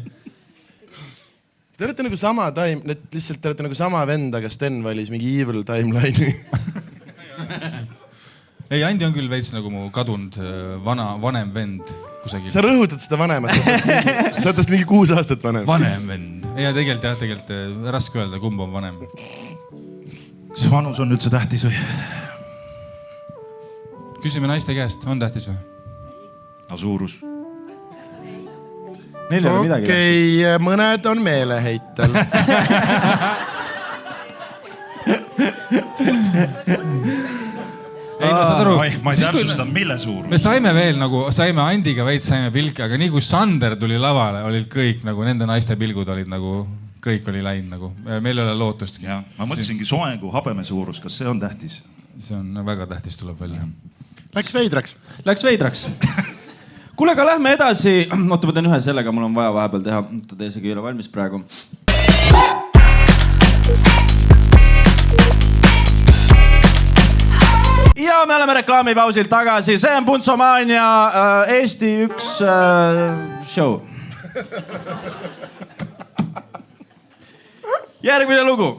Te olete nagu sama lihtsalt te olete nagu sama vend, aga Sten valis mingi evil timeline'i. Ei, Andi on küll veits nagu mu kadunud vanem vend kusagil. Sa rõhutad seda vanemat. Sa oled mingi 6 aastat vanem. Vanem vend. Ja tegelikult raske öelda, kumb on vanem. Kas vanus on üldse tähtis või? Küsime naiste käest, on tähtis või? Suurus. Okei, mõned on meeleheitel. Ei, no saad aru. Ma ei täpsusta, mille suurus. Me saime veel nagu, saime Andiga veits, saime pilke, aga nii kui Sander tuli lavale, olid kõik nagu, nende naiste pilgud olid nagu, kõik oli läinud nagu. Meil ei ole lootustki. Ja, ma mõtlesingi soengu habeme suurus, kas see on tähtis? See on väga tähtis, tuleb välja. Läks veidraks. Kuule, aga lähme edasi. Oota, ma teen ühe sellega, mul on vaja vahepeal teha. Ta isegi ei ole valmis praegu. Ja me oleme reklaamipausilt tagasi. See on Puntsomania Eesti üks show. Järgmine lugu.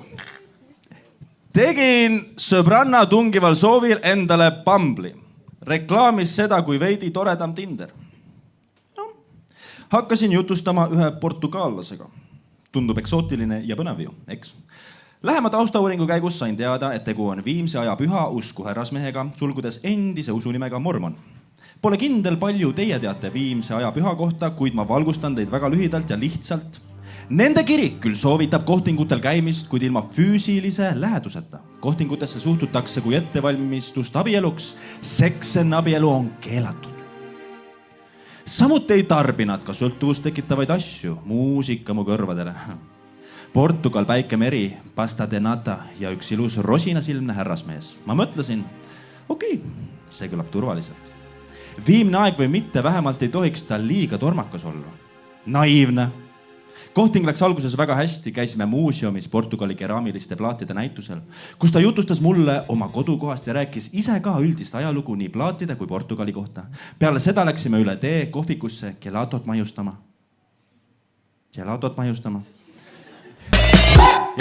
Tegin sõbranna tungival soovil endale Bumble'i. Reklaamis seda kui veidi toredam Tinder. Hakkasin jutustama ühe portugaallasega. Tundub eksootiline ja põnev ju, eks? Lähema taustauuringu käigus sain teada, et tegu on viimse aja püha usku härrasmehega, sulgudes endise usunimega Mormon. Pole kindel palju teie teate viimse aja püha kohta, kuid ma valgustan teid väga lühidalt ja lihtsalt. Nende kirik küll soovitab kohtingutel käimist, kuid ilma füüsilise läheduseta. Kohtingutesse suhtutakse kui ettevalmistust abieluks. Seks enne abielu on keelatud. Samuti ei tarbi nad ka sõltuvust tekitavaid asju, muusika mu kõrvadele. Portugal, päike meri, pasta de nata ja üks ilus rosinasilmne härrasmees. Ma mõtlesin, okei, see kõlab turvaliselt. Viimne aeg või mitte, vähemalt ei tohiks ta liiga tormakas olla. Naiivne. Kohting läks alguses väga hästi, käisime muuseumis Portugali keraamiliste plaatide näitusel, kus ta jutustas mulle oma kodukohast ja rääkis ise ka üldist ajalugu nii plaatide kui Portugali kohta. Peale seda läksime üle tee kohvikusse gelatot maiustama. Ja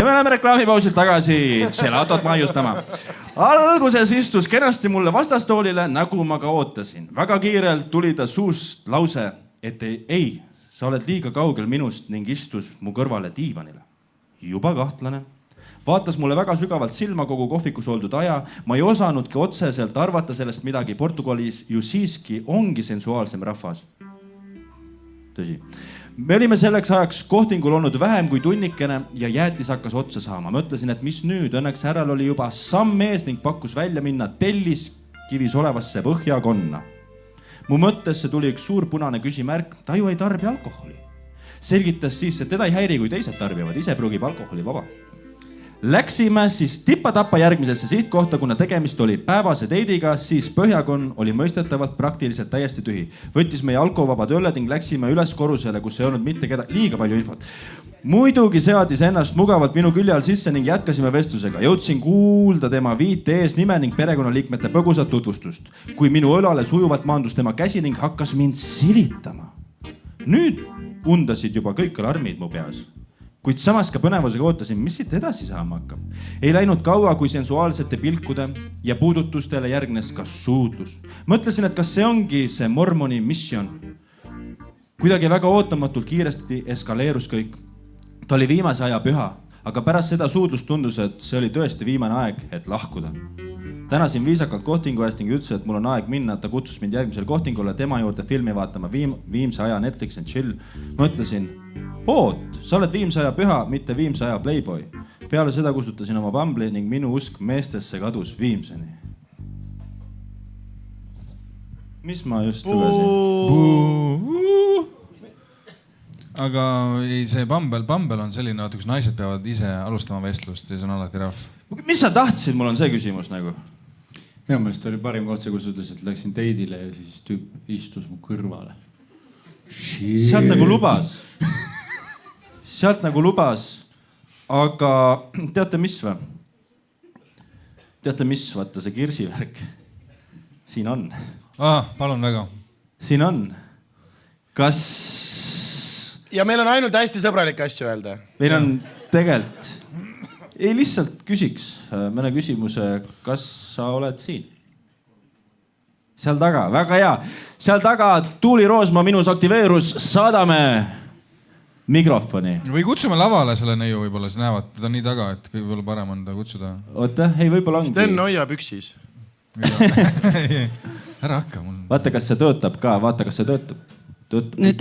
me oleme reklaamipausilt tagasi gelatot maiustama. Alguses istus kenasti mulle vastastoolile, nagu ma ka ootasin. Väga kiirelt tuli ta suust lause, et ei. Sa oled liiga kaugel minust ning istus mu kõrvale diivanile. Juba kahtlane. Vaatas mulle väga sügavalt silma kogu kohvikus oldud aja. Ma ei osanudki otseselt arvata sellest midagi. Portugalis ju siiski ongi sensuaalsem rahvas. Tõsi. Me olime selleks ajaks kohtingul olnud vähem kui tunnikene ja jäätis hakkas otsa saama. Mõtlesin, et mis nüüd? Õnneks härral oli juba samm ees ning pakkus välja minna tellis kivis olevasse põhjakonna. Mu mõttesse tuli üks suur punane küsimärk, ta ju ei tarbi alkoholi. Selgitas siis, et teda ei häiri, kui teised tarbivad, ise prügib alkoholi vaba. Läksime siis tippa-tappa järgmisesse sihtkohta, kuna tegemist oli päevase teidiga, siis põhjakon oli mõistetavalt praktiliselt täiesti tühi. Võttis meie alkovabad õlled ning läksime üles korrusele, kus ei olnud mitte liiga palju infot. Muidugi seadis ennast mugavalt minu külje all sisse ning jätkasime vestlusega. Jõudsin kuulda tema 5 eesnime ning perekonnaliikmete põgusat tutvustust. Kui minu õlale sujuvalt maandus tema käsi ning hakkas mind silitama. Nüüd undasid juba kõik alarmid mu peas. Kuid samas ka põnevusega ootasin, mis siit edasi saama hakkab. Ei läinud kaua, kui sensuaalsete pilkude ja puudutustele järgnes ka suudlus. Mõtlesin, et kas see ongi see mormoni missioon. Kuidagi väga ootamatult kiiresti eskaleerus kõik. Ta oli viimase aja püha, aga pärast seda suudlust tundus, et see oli tõesti viimane aeg, et lahkuda. Tänasin viisakalt kohtingu eest ning ütles, et mul on aeg minna. Ta kutsus mind järgmisel kohtingule tema juurde filmi vaatama Viimse aja Netflix and chill. Mõtlesin, oot, sa oled viimse aja püha, mitte viimse aja playboy. Peale seda kustutasin oma Bumble'i ning minu usk meestesse kadus viimseni. Mis ma just lugesin? Aga ei, see Bumble on selline, kus naised peavad ise alustama vestlust ja see on alati rahv. Mis sa tahtsid? Mul on see küsimus nagu. Minu meelest oli parim koht see, kus ütles, et läksin teidile ja siis tüüp istus mu kõrvale. Sealt nagu lubas. Aga teate mis või? Teate mis? Vaata see kirsivärk. Siin on. Palun väga. Siin on. Kas... Ja meil on ainult hästi sõbralikke asju öelda. Meil on tegelikult... Ei, lihtsalt küsiks mõne küsimuse, kas sa oled siin? Seal taga, väga hea. Seal taga Tuuli Roosma minus aktiveerus, saadame mikrofoni. Või kutsume lavale selle neiu võib-olla, siis näevad, ta on nii taga, et võib-olla parem on ta kutsuda. Oota, ei võib-olla ongi. Sten hoiab üksis. Ära hakka mul. Vaata, kas see töötab ka, vaata, kas see töötab. Nüüd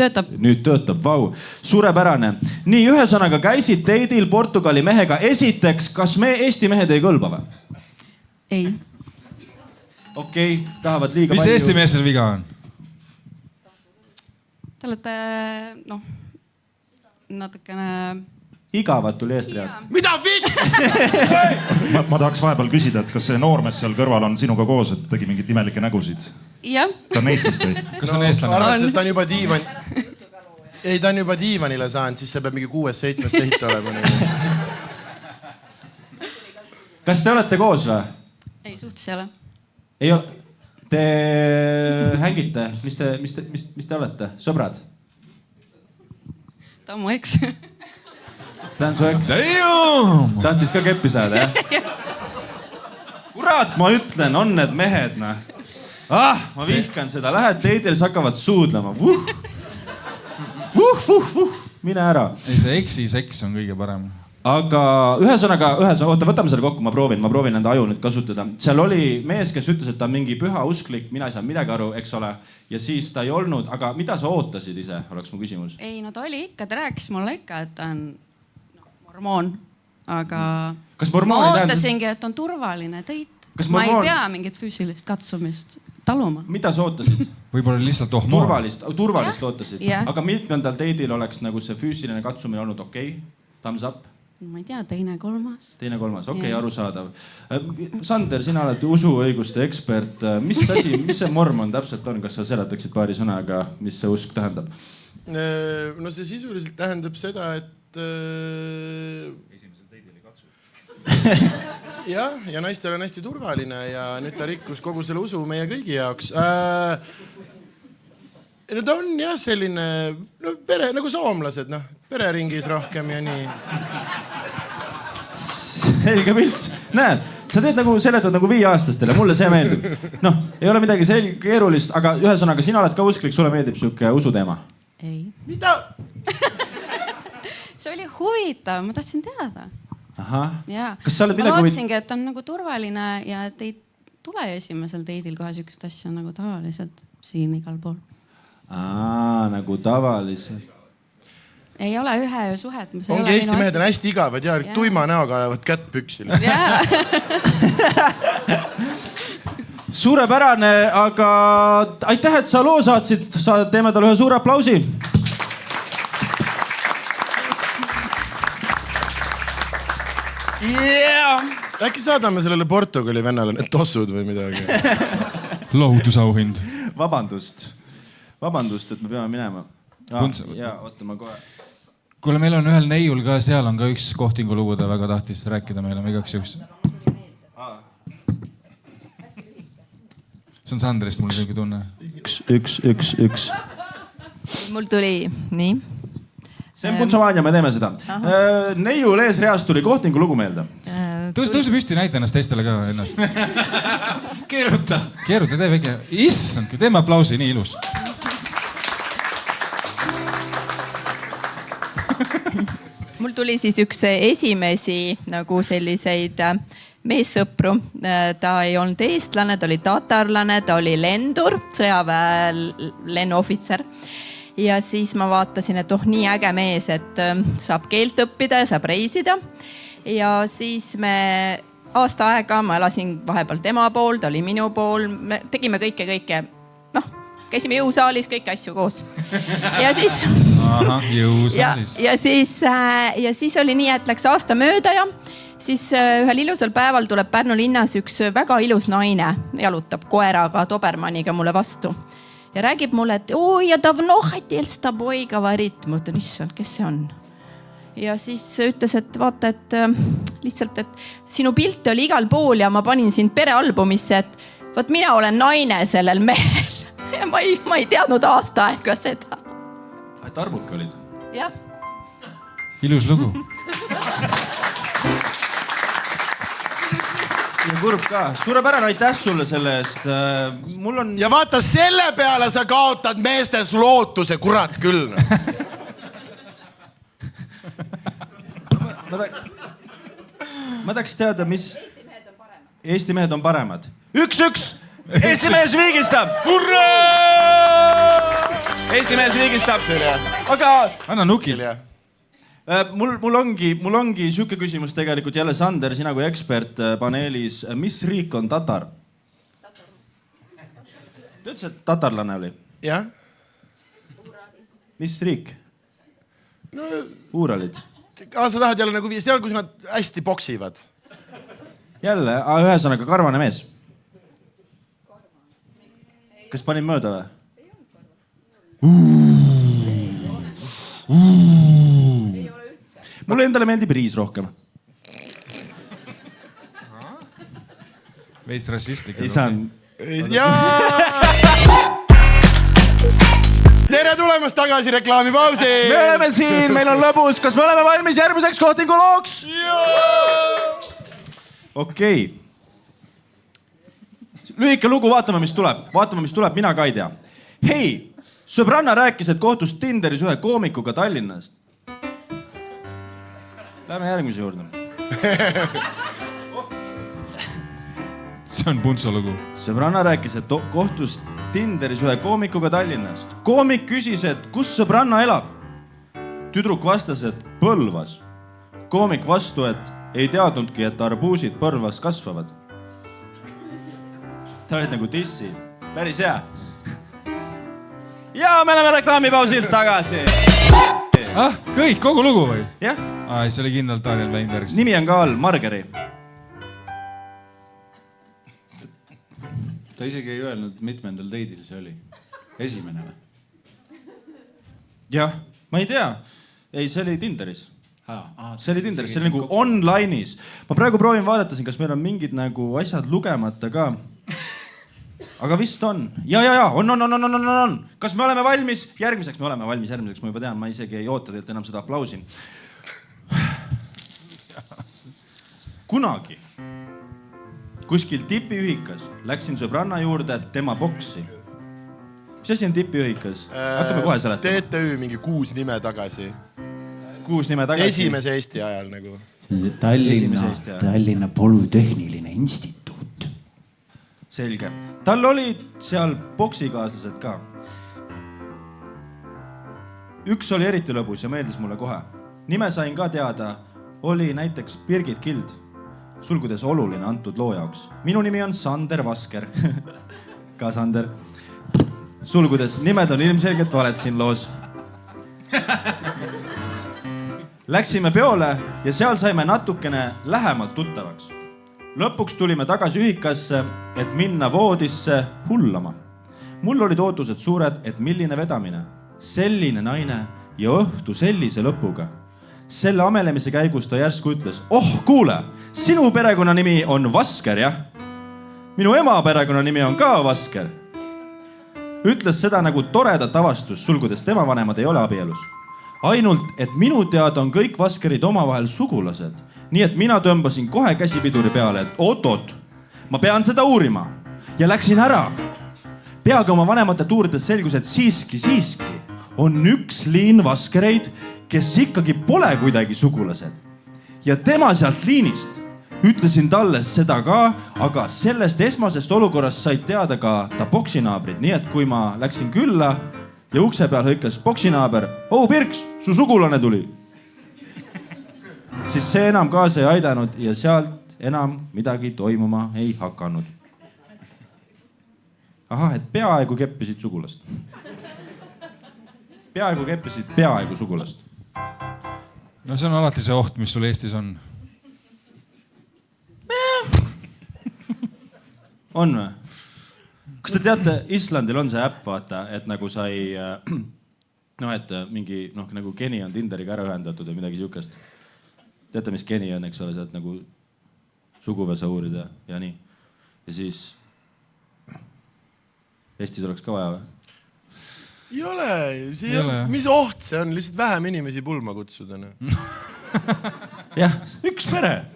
töötab, vau. Suurepärane. Nii, ühesõnaga käisid teidil Portugali mehega. Esiteks, kas me Eesti mehed ei kõlba või? Ei. Okei, tahavad liiga palju. Mis Eesti meestel viga on? Te olete, natukene... Igavad tuli eestreast. Mida vitt? Ma tahaks vahepeal küsida, et kas see noormees seal kõrval on sinuga koos, et tegi mingit imelikke nägusid? Jah. Ta on Eestist või? Kas ta on eestlane? Arvast, et ta on juba ta on juba diivanile saanud, siis see peab mingi 6-7 tehit olema. Kas te olete koos või? Ei, suhtes ei ole. Ei ole. Te hängite? Mis te olete? Sõbrad? Ta on mu eks. Ta on su eks? Tahtis ka keppi saada, jah? Kurat, ma ütlen, on need mehed, ma vihkan seda. Lähed teidel, siis hakkavad suudlema. Mine ära. Ei, see eksi-seks on kõige parem. Aga ühesõnaga, võtame selle kokku, ma proovin enda aju nüüd kasutada. Seal oli mees, kes ütles, et ta on mingi püha usklik, mina ei saanud midagi aru, eks ole. Ja siis ta ei olnud, aga mida sa ootasid ise, oleks mu küsimus? Ei, ta oli ikka, ta rääkis mulle ikka, et ta on mormoon, aga ma ootasingi, et on turvaline teit. Ma ei pea mingit füüsilist katsumist taluma. Mida sa ootasid? Võib-olla lihtsalt turvalist ootasid. Aga mitmendal teidil oleks nagu see füüsiline katsumine olnud okei? Thumbs up? Ma ei tea, teine, kolmas. Okei, arusaadav. Sander, sina oled usuõiguste ekspert. Mis see mormon täpselt on? Kas sa seletaksid paari sõnaga, mis see usk tähendab? No see sisuliselt tähendab seda, et... Esimesel teidil ei katsu. Ja naistel on hästi turvaline ja nüüd ta rikkus kogu selle usu meie kõigi jaoks. No ta on jah selline pere, nagu soomlased, pereringis rohkem ja nii. Selge pilt. Näed, sa seletad nagu 5-aastastele, mulle see meeldib. Ei ole midagi keerulist, aga ühesõnaga, sina oled ka usklik, sulle meeldib siuke usuteema? Ei. Mida? See oli huvitav, ma tahtsin teada. Ahah. Ma lootsingi, et on nagu turvaline ja et ei tule esimesel teidil kohe siukest asja nagu tavaliselt siin igal pool. Nagu tavaliselt. Ei ole ühe öö suhet. Ongi Eesti mehed on hästi igavad ja tuima näoga ajavad kätt püksile. suurepärane, aga aitäh, et sa loo saatsid, teeme talle ühe suure aplausi. Yeah. Äkki saadame sellele Portugali vennale need tossud või midagi? Lohutusauhind. Vabandust, et me peame minema. Ja, oota, ma kohe. Kuule, meil on ühel neiul ka, seal on ka üks Kohtingu lugu, ta väga tahtis rääkida meile, me igaks juhuks. See on Sandrist, mul selline tunne. Üks. Mul tuli, nii. See on Puntsomaania, me teeme seda. Neiul eesreas tuli Kohtingu lugu meelde. Tõuse püsti, näita ennast teistele ka ennast. Keeruta, tee väike. Issand, teeme aplausi, nii ilus. Mul tuli siis üks esimesi nagu selliseid meessõpru. Ta ei olnud eestlane, ta oli tatarlane, ta oli lendur, sõjaväe lennuohvitser. Ja siis ma vaatasin, et nii äge mees, et saab keelt õppida ja saab reisida. Ja siis me aasta aega, ma elasin vahepeal tema pool, ta oli minu pool, me tegime kõike. Käisime jõusaalis, kõiki asju koos. Ja siis... Aha, jõusaalis. Ja siis oli nii, et läks aasta mööda ja siis ühel ilusal päeval tuleb Pärnu linnas üks väga ilus naine, jalutab koeraga, Dobermaniga mulle vastu. Ja räägib mulle, et ja davno хотел с тобой говорить. Ma mõtlen, issand, kes see on? Ja siis ütles, et vaata, et lihtsalt, et sinu pilte oli igal pool ja ma panin sind perealbumisse, et võt mina olen naine sellel mehel. Ja ma ei teadnud aasta aega seda. Et arbuke olid? Jah. Ilus lugu. Ja kurb ka. Suurepärane, aitäh sulle selle eest. Mul on... Ja vaata, selle peale sa kaotad meestes lootuse, kurat küll. Ma tahaks teada, mis... Eesti mehed on paremad. 1-1! Eesti mees viigistab! Hurraa! Eesti mees viigistab! Aga... Anna nukil. Mul ongi siuke küsimus tegelikult jälle, Sander, sina kui ekspert paneelis. Mis riik on tatar? Ta ütles, et tatarlane oli. Jah. Mis riik? Uuralid. Sa tahad jälle nagu seal, kus nad hästi boksivad. Jälle, ühesõnaga karvane mees. Kas panin mööda või? Mulle endale meeldib riis rohkem. Veist rassistlik. Ei saan. Tere tulemast tagasi reklaamipausi! Me oleme siin, meil on lõbus. Kas me oleme valmis järgmiseks Kohtingu looks? Okei. Lühike lugu, vaatame, mis tuleb. Mina ka ei tea. Hei, sõbranna rääkis, et kohtus Tinderis ühe koomikuga Tallinnast. Lähme järgmise juurde. See on Puntso lugu. Sõbranna rääkis, et kohtus Tinderis ühe koomikuga Tallinnast. Koomik küsis, et kus sõbranna elab? Tüdruk vastas, et Põlvas. Koomik vastu, et ei teadnudki, et arbuusid Põlvas kasvavad. Ta olid nagu dissid. Päris hea. Ja me oleme reklaamipausilt tagasi. Kõik, kogu lugu või? Jah. See oli kindlalt Daniel Weinbergist. Nimi on ka all, Margeri. Ta isegi ei öelnud, mitmendal teidil see oli. Esimene või? Jah, ma ei tea. Ei, see oli Tinderis. See oli Tinderis, see oli nagu online'is. Ma praegu proovin vaadata siin, kas meil on mingid nagu asjad lugemata ka. Aga vist on. Ja, on. Kas me oleme valmis? Järgmiseks me oleme valmis, ma juba tean, ma isegi ei oota teilt enam seda aplausi. Kunagi kuskil tipiühikas läksin sõbranna juurde tema boksi. Mis asi on tipiühikas? Hakkame kohe seletama. TTÜ mingi 6 nime tagasi. 6 nime tagasi? Esimese Eesti ajal nagu. Tallinna Polütehniline Instituut. Selge. Tal olid seal boksikaaslased ka. Üks oli eriti lõbus ja meeldis mulle kohe. Nime sain ka teada, oli näiteks Birgit Kild. sulgudes oluline antud loo jaoks. Minu nimi on Sander Vasker. Ka Sander. Sulgudes nimed on ilmselgelt valed siin loos. Läksime peole ja seal saime natukene lähemalt tuttavaks. Lõpuks tulime tagasi ühikasse, et minna voodisse hullama. Mul olid ootused suured, et milline vedamine. Selline naine ja õhtu sellise lõpuga. Selle amelemise käigus ta järsku ütles, kuule, sinu perekonnanimi on Vasker, jah? Minu ema perekonnanimi on ka Vasker. Ütles seda nagu toredat avastus, sulgudes tema vanemad ei ole abielus. Ainult, et minu teada on kõik Vaskerid omavahel sugulased. Nii et mina tõmbasin kohe käsipiduri peale, et oot, ma pean seda uurima. Ja läksin ära. Peagi oma vanemate tuurides selgus, et siiski on üks liin Vaskereid, kes ikkagi pole kuidagi sugulased. Ja tema sealt liinist. Ütlesin talle seda ka, aga sellest esmasest olukorrast said teada ka ta boksinaabrid. Nii et kui ma läksin külla ja ukse peal hõikas boksinaaber, Pirks, su sugulane tuli. Siis see enam kaasa ei aidanud ja sealt enam midagi toimuma ei hakanud. Et peaaegu keppisid sugulast. Peaaegu sugulast. No see on alati see oht, mis sul Eestis on. On või? Kas te teate, Islandil on see äpp, vaata, et nagu sai, et mingi, nagu Geni on Tinderiga ära ühendatud või midagi siukest. Teate, mis Geni on, eks ole, sealt nagu suguvesa uurida ja nii. Ja siis Eestis oleks ka vaja või? Ei ole. Mis oht see on? Lihtsalt vähem inimesi pulma kutsuda. Jah, üks pere.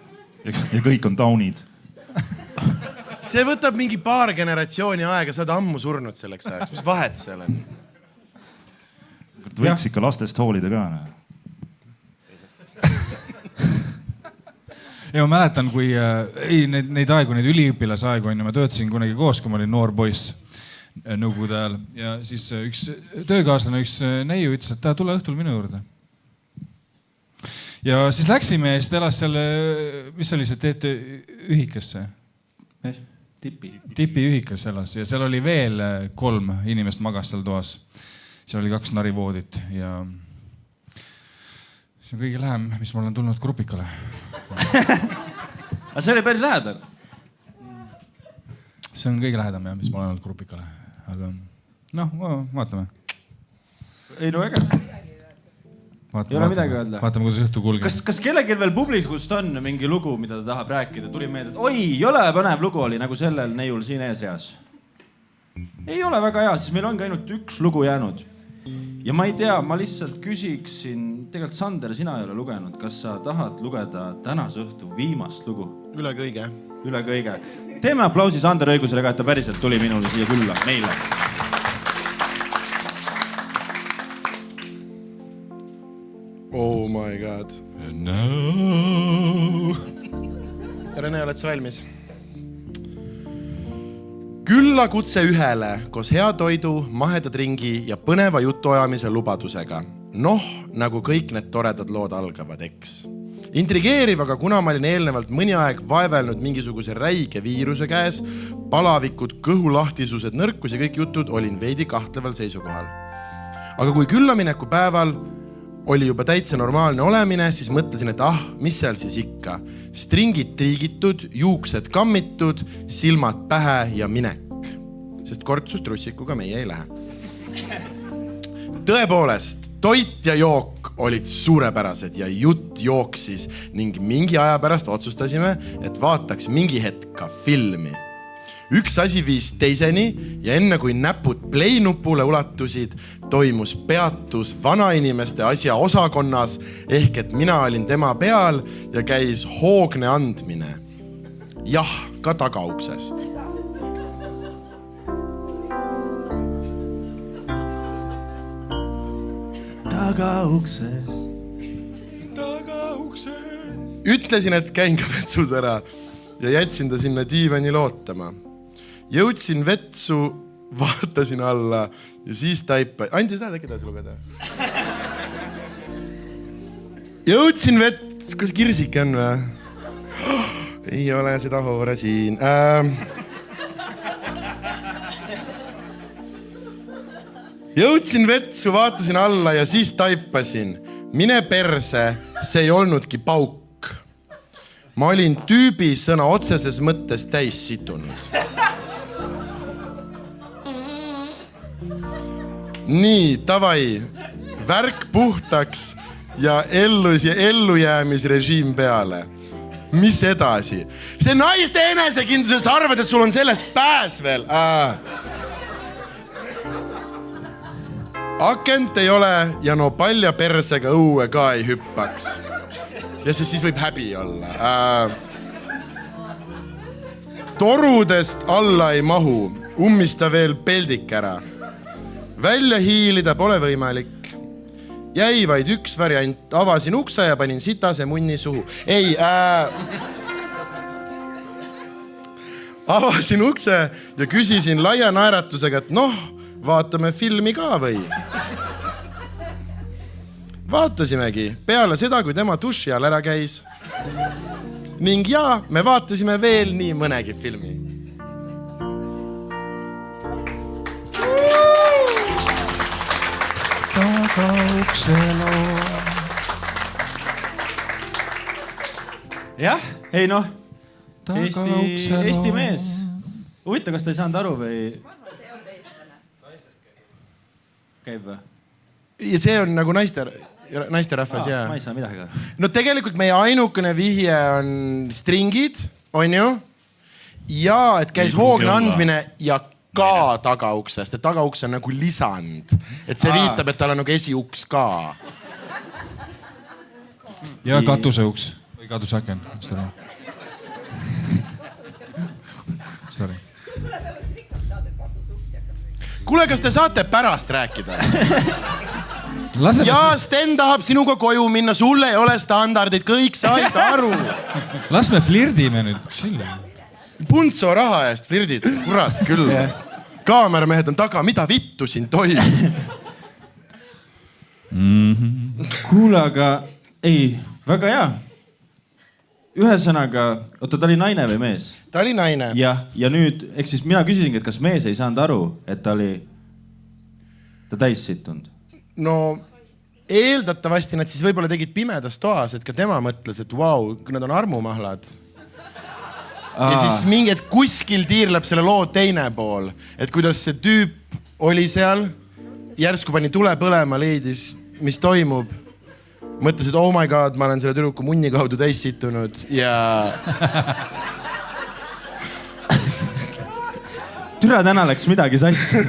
Ja kõik on taunid. See võtab mingi paar generatsiooni aega, sa oled ammu surnud selleks ajaks. Mis vahet seal on? Võiks ikka lastest hoolida ka. Ja ma mäletan, kui neid aegu, neid üliõpilase aegu on ja ma töötasin kunagi koos, kui ma olin noor poiss nõukogude ajal. Ja siis üks töökaaslane, üks neiu ütles, et ta tule õhtul minu juurde. Ja siis läksime ja siis ta elas seal, mis oli see, teete ühikasse? Tipi ühikas elas ja seal oli veel 3 inimest magas seal toas. Seal oli 2 narivoodit ja see on kõige lähem, mis ma olen tulnud grupikale. Aga see oli päris lähedal? See on kõige lähedam, mis ma olen olnud grupikale. Aga vaatame. Ei no äge. Ei ole midagi öelda. Vaatame, kuidas õhtu kulge. Kas kellelgi veel publikust on mingi lugu, mida ta tahab rääkida? Tuli meelde, et jõle põnev lugu oli nagu sellel neiul siin eesreas. Ei ole väga hea, siis meil ongi ainult üks lugu jäänud. Ja ma ei tea, ma lihtsalt küsiksin, tegelikult Sander, sina ei ole lugenud, kas sa tahad lugeda tänase õhtu viimast lugu? Üle kõige. Teeme aplausi Sander õigusele ka, et ta päriselt tuli minule siia külla, meile. Oh my god. And now... Rene, oled sa valmis? Küllakutse ühele koos hea toidu, mahedad ringi ja põneva jutuajamise lubadusega. Nagu kõik need toredad lood algavad, eks. Intrigeeriv, aga kuna ma olin eelnevalt mõni aeg vaevelnud mingisuguse räige viiruse käes, palavikud, kõhulahtisused, nõrkus ja kõik jutud, olin veidi kahtleval seisukohal. Aga kui küllamineku päeval oli juba täitsa normaalne olemine, siis mõtlesin, et mis seal siis ikka. Stringid triigitud, juuksed kammitud, silmad pähe ja minek. Sest kortsus trussikuga meie ei lähe. Tõepoolest, toit ja jook olid suurepärased ja jutt jooksis ning mingi aja pärast otsustasime, et vaataks mingi hetk ka filmi. Üks asi viis teiseni ja enne kui näpud play-nupule ulatusid, toimus peatus vanainimeste asja osakonnas ehk et mina olin tema peal ja käis hoogne andmine. Jah, ka tagauksest. Tagauksest. Ütlesin, et käin ka vetsus ära ja jätsin ta sinna diivanil ootama. Jõudsin vetsu, vaatasin alla ja siis taipa... Andi, tahad äkki edasi lugeda? Jõudsin vetsu... Kas kirsike on või? ei ole seda hoore siin. Jõudsin vetsu, vaatasin alla ja siis taipasin. Mine perse, see ei olnudki pauk. Ma olin tüübi sõna otseses mõttes täis situnud. Nii, tavai, värk puhtaks ja ellujäämisrežiim peale. Mis edasi? See naiste enesekindluses arvad, et sul on sellest pääs veel. Akent ei ole ja no palja persega õue ka ei hüppaks. Ja siis võib häbi olla. Torudest alla ei mahu, ummista veel peldik ära. Välja hiilida pole võimalik. Jäi vaid üks variant, avasin ukse ja panin sitase munni suhu. Ei, avasin ukse ja küsisin laia naeratusega, et noh, vaatame filmi ka või? Vaatasimegi peale seda, kui tema duši all ära käis. Ning ja, me vaatasime veel nii mõnegi filmi. Jah, ei noh, Eesti mees. Huvita, kas ta ei saanud aru või? Käib või? Ja see on nagu naisterahvas, jaa. Ma ei saa midagi aru. No tegelikult meie ainukene vihje on stringid, on ju? Ja et käis hoogne andmine ja ka tagauksest, et tagauks on nagu lisand. Et see viitab, et tal on nagu esiuks ka. Ja katuseuks või katusaken. Sorry. Kuule, kas te saate pärast rääkida? Ja Sten tahab sinuga koju minna, sulle ei ole standardid, kõik said aru. Las me flirdime nüüd. Puntso raha eest flirdid, kurat küll. Kaameramehed on taga, mida vittu siin tohib? Kuule, aga ei, väga hea. Ühesõnaga, oota, ta oli naine või mees? Ta oli naine. Ja nüüd, eks siis mina küsisingi, et kas mees ei saanud aru, et ta täis situnud? No eeldatavasti nad siis võib-olla tegid pimedas toas, et ka tema mõtles, et vau, nad on armumahlad. Ja siis mingi, et kuskil tiirleb selle loo teine pool. Et kuidas see tüüp oli seal, järsku pani tule põlema, leidis, mis toimub. Mõtles, et oh my god, ma olen selle tüdruku munni kaudu täis situnud ja... Türa täna läks midagi sassi.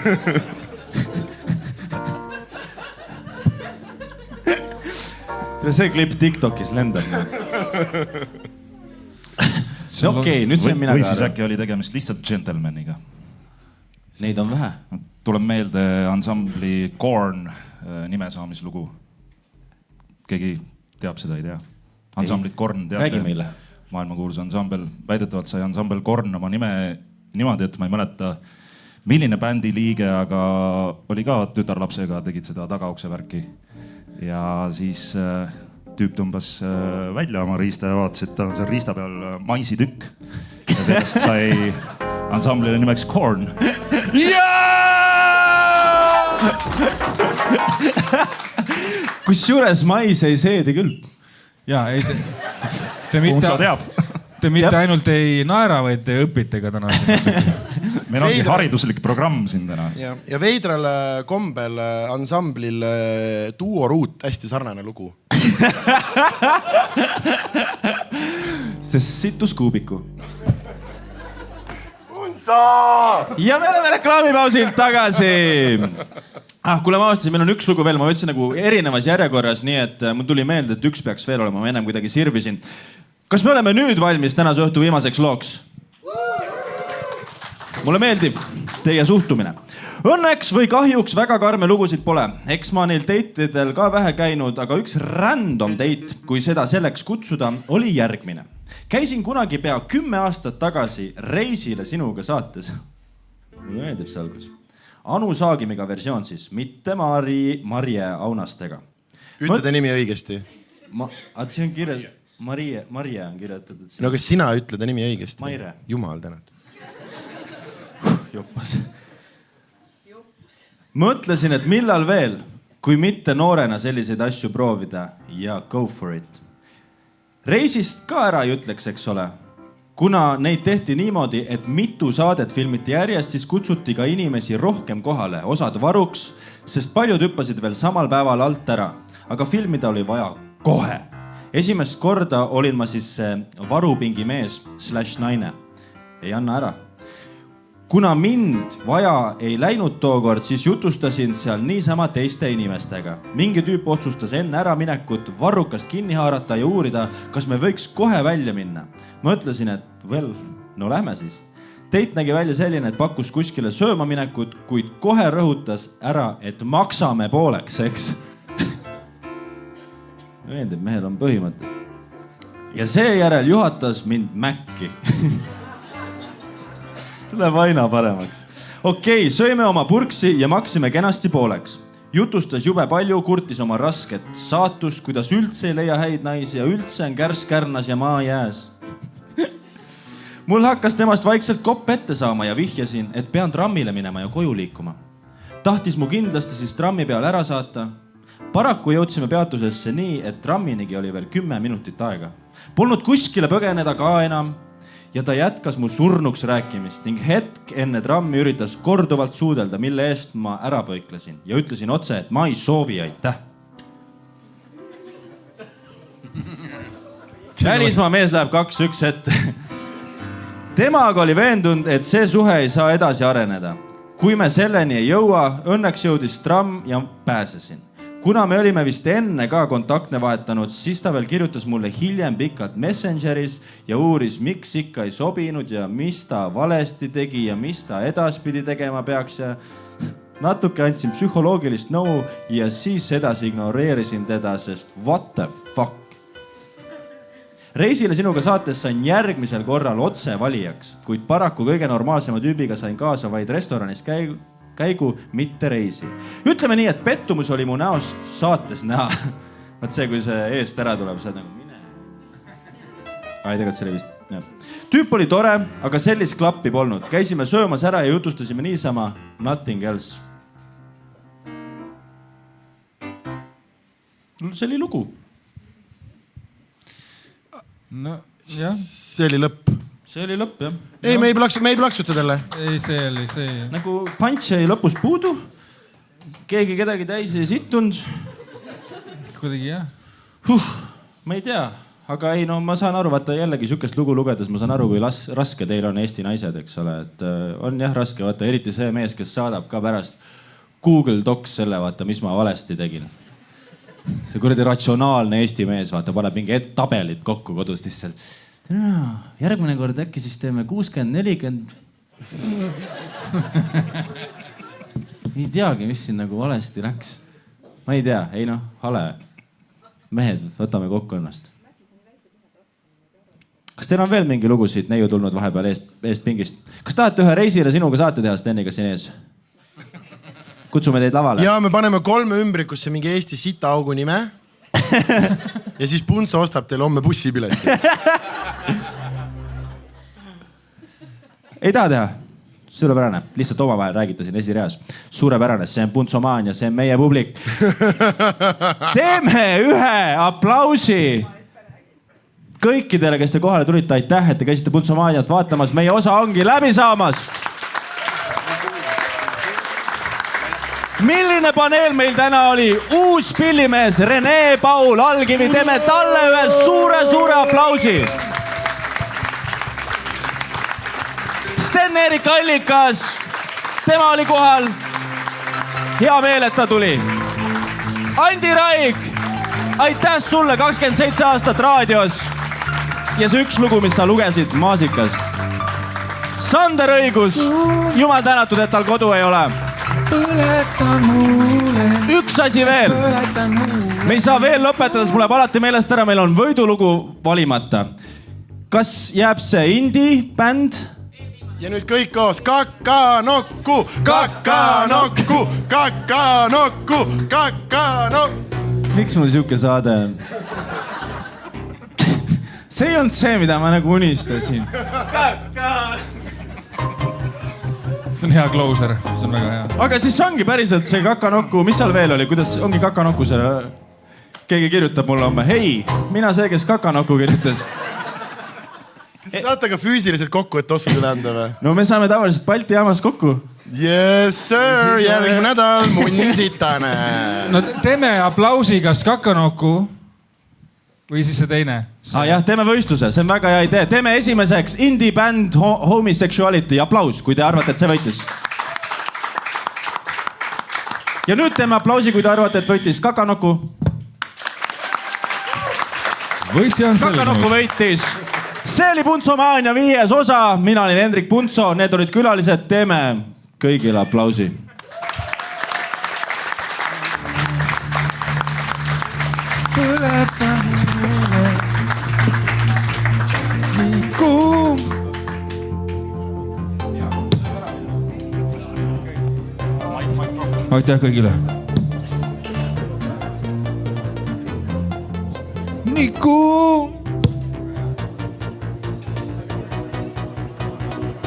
See klipp TikTokis lendab. Okei, nüüd see on mina ka. Või siis äkki oli tegemist lihtsalt džentelmeniga. Neid on vähe. Tuleb meelde ansambli Korn nimesaamislugu. Keegi teab seda, ei tea. Ansamblit Korn teate. Räägi meile. Maailmakuulus ansambel. Väidetavalt sai ansambel Korn oma nime niimoodi, et ma ei mäleta, milline bändi liige, aga oli ka tütarlapsega, tegid seda tagaukse värki. Ja siis tüüp tõmbas välja oma riista ja vaatas, et tal on seal riista peal maisitükk. Ja sellest sai ansamblile nimeks Korn. Kusjuures mais ei seedi küll. Ja, ei, Puntso teab. Te mitte ainult ei naera, vaid te õpite ka täna. Meil ongi hariduslik programm siin täna. Ja veidral kombel ansamblil Duo Root hästi sarnane lugu. Sest situs kuubiku. Puntso! Ja me oleme reklaamipausilt tagasi. Kuule, ma avastasin, meil on üks lugu veel, ma võtsin nagu erinevas järjekorras, nii et mul tuli meelde, et üks peaks veel olema, ma ennem kuidagi sirvisin. Kas me oleme nüüd valmis tänase õhtu viimaseks looks? Mulle meeldib teie suhtumine. Õnneks või kahjuks väga karme lugusid pole. Eks ma neil date'idel ka vähe käinud, aga üks random date, kui seda selleks kutsuda, oli järgmine. Käisin kunagi pea 10 aastat tagasi reisile sinuga saates. Mulle meeldib see algus. Anu Saagimiga versioon siis, mitte Marje Aunastega. Ütle ta nimi õigesti. See on kirjas. Marje on kirjutatud. No kas sina ütle ta nimi õigesti? Maire. Jumal tänud. Joppas. Mõtlesin, et millal veel, kui mitte noorena selliseid asju proovida ja go for it. Reisist ka ära ei ütleks, eks ole. Kuna neid tehti niimoodi, et mitu saadet filmiti järjest, siis kutsuti ka inimesi rohkem kohale, osad varuks, sest paljud hüppasid veel samal päeval alt ära. Aga filmida oli vaja kohe. Esimest korda olin ma siis varupingi mees / naine. Ei anna ära. Kuna mind vaja ei läinud tookord, siis jutustasin seal niisama teiste inimestega. Mingi tüüp otsustas enne äraminekut varrukast kinni haarata ja uurida, kas me võiks kohe välja minna. Mõtlesin, et no lähme siis. Teit nägi välja selline, et pakkus kuskile sööma minekut, kuid kohe rõhutas ära, et maksame pooleks, eks. Veendib, mehel on põhimõte. Ja seejärel juhatas mind Mäkki. See läheb aina paremaks. Okei, sõime oma purksi ja maksime kenasti pooleks. Jutustas jube palju, kurtis oma rasket saatust, kuidas üldse ei leia häid naisi ja üldse on kärss kärnas ja maa jääs. Mul hakkas temast vaikselt kopp ette saama ja vihjasin, et pean trammile minema ja koju liikuma. Tahtis mu kindlasti siis trammi peal ära saata. Paraku jõudsime peatusesse nii, et tramminigi oli veel 10 minutit aega. Polnud kuskile põgeneda ka enam ja ta jätkas mu surnuks rääkimist ning hetk enne trammi üritas korduvalt suudelda, mille eest ma ära põiklesin ja ütlesin otse, et ma ei soovi, aitäh. Välismaa mees läheb 2-1 ette. Temaga oli veendunud, et see suhe ei saa edasi areneda. Kui me selleni ei jõua, õnneks jõudis tramm ja pääsesin. Kuna me olime vist enne ka kontaktne vahetanud, siis ta veel kirjutas mulle hiljem pikalt Messengeris ja uuris, miks ikka ei sobinud ja mis ta valesti tegi ja mis ta edaspidi tegema peaks ja natuke andsin psühholoogilist nõu ja siis edasi ignoreerisin teda, sest what the fuck. Reisile sinuga saates sain järgmisel korral otse valijaks, kuid paraku kõige normaalsema tüübiga sain kaasa vaid restoranis käigu, mitte reisi. Ütleme nii, et pettumus oli mu näost saates näha. Vaat see, kui see eest ära tuleb, sa nagu mine. Tegelikult see oli vist. Ja. Tüüp oli tore, aga sellist klappi polnud. Käisime söömas ära ja jutustasime niisama nothing else. See oli lugu. No, jah. See oli lõpp. See oli lõpp, jah. Ei, me ei plaksuta talle. Ei, see oli see. Nagu punch jäi lõpus puudu. Keegi kedagi täis ei situnud. Kuidagi, jah. Ma ei tea, aga ei, no ma saan aru, vaata jällegi sükest lugu lugedes, ma saan aru, kui raske teil on Eesti naised, eks ole. Et on jah raske, vaata, eriti see mees, kes saadab ka pärast Google Docs selle, vaata, mis ma valesti tegin. See kuradi ratsionaalne Eesti mees, vaata, paneb mingi tabelit kokku kodust lihtsalt. Järgmine kord äkki siis teeme 60-40. Ei teagi, mis siin nagu valesti läks. Ma ei tea, ei noh, hale. Mehed, võtame kokku ennast. Kas teil on veel mingi lugu siit neiu tulnud vahepeal eest pingist? Kas tahate ühe reisile sinuga saate teha Steniga siin ees? Kutsume teid lavale. Ja me paneme 3 ümbrikusse mingi Eesti sitaaugu nime. Ja siis Punso ostab teile homme bussipileti. Ei taha teha? Suurepärane. Lihtsalt omavahel räägite siin esireas. Suurepärane. See on Punsomaania, see on meie publik. Teeme ühe aplausi kõikidele, kes te kohale tulite. Aitäh, et te käisite Punsomaaniat vaatamas. Meie osa ongi läbi saamas. Milline paneel meil täna oli? Uus pillimees Rene Paul Algivi, teeme talle ühe suure aplausi. Sten-Erik Allikas, tema oli kohal. Hea meel, et ta tuli. Andi Raik, aitäh sulle 27 aastat raadios. Ja see üks lugu, mis sa lugesid, Maasikas. Sander Õigus, jumal tänatud, et tal kodu ei ole. Üks asi veel. Me ei saa veel lõpetada, sest mul läheb alati meelest ära, meil on võidulugu valimata. Kas jääb see indie-bänd? Ja nüüd kõik koos. Kakanokku, kakanokku, kakanokku, kakanokku. Miks mul siuke saade on? see ei olnud see, mida ma nagu unistasin. see on hea closer, see on väga hea. Aga siis ongi päriselt see kakanokku, mis seal veel oli, kuidas ongi kakanokku selle? Keegi kirjutab mulle homme, hei, mina see, kes kakanokku kirjutas. Kas te saate ka füüsiliselt kokku, et ossud üle anda või? No me saame tavaliselt Balti jaamas kokku. Yes, sir, järgmine nädal munnsitane. No teeme aplausi, kas kakanokku või siis see teine. Jah, teeme võistluse, see on väga hea idee. Teeme esimeseks indie band Homosexuality. Aplaus, kui te arvate, et see võitis. Ja nüüd teeme aplausi, kui te arvate, et võitis kakanokku. Kakanokku võitis. See oli Puntsomaania 5. osa. Mina olin Hendrik Puntso, need olid külalised. Teeme kõigile aplausi. Aitäh kõigile. Nii kuum.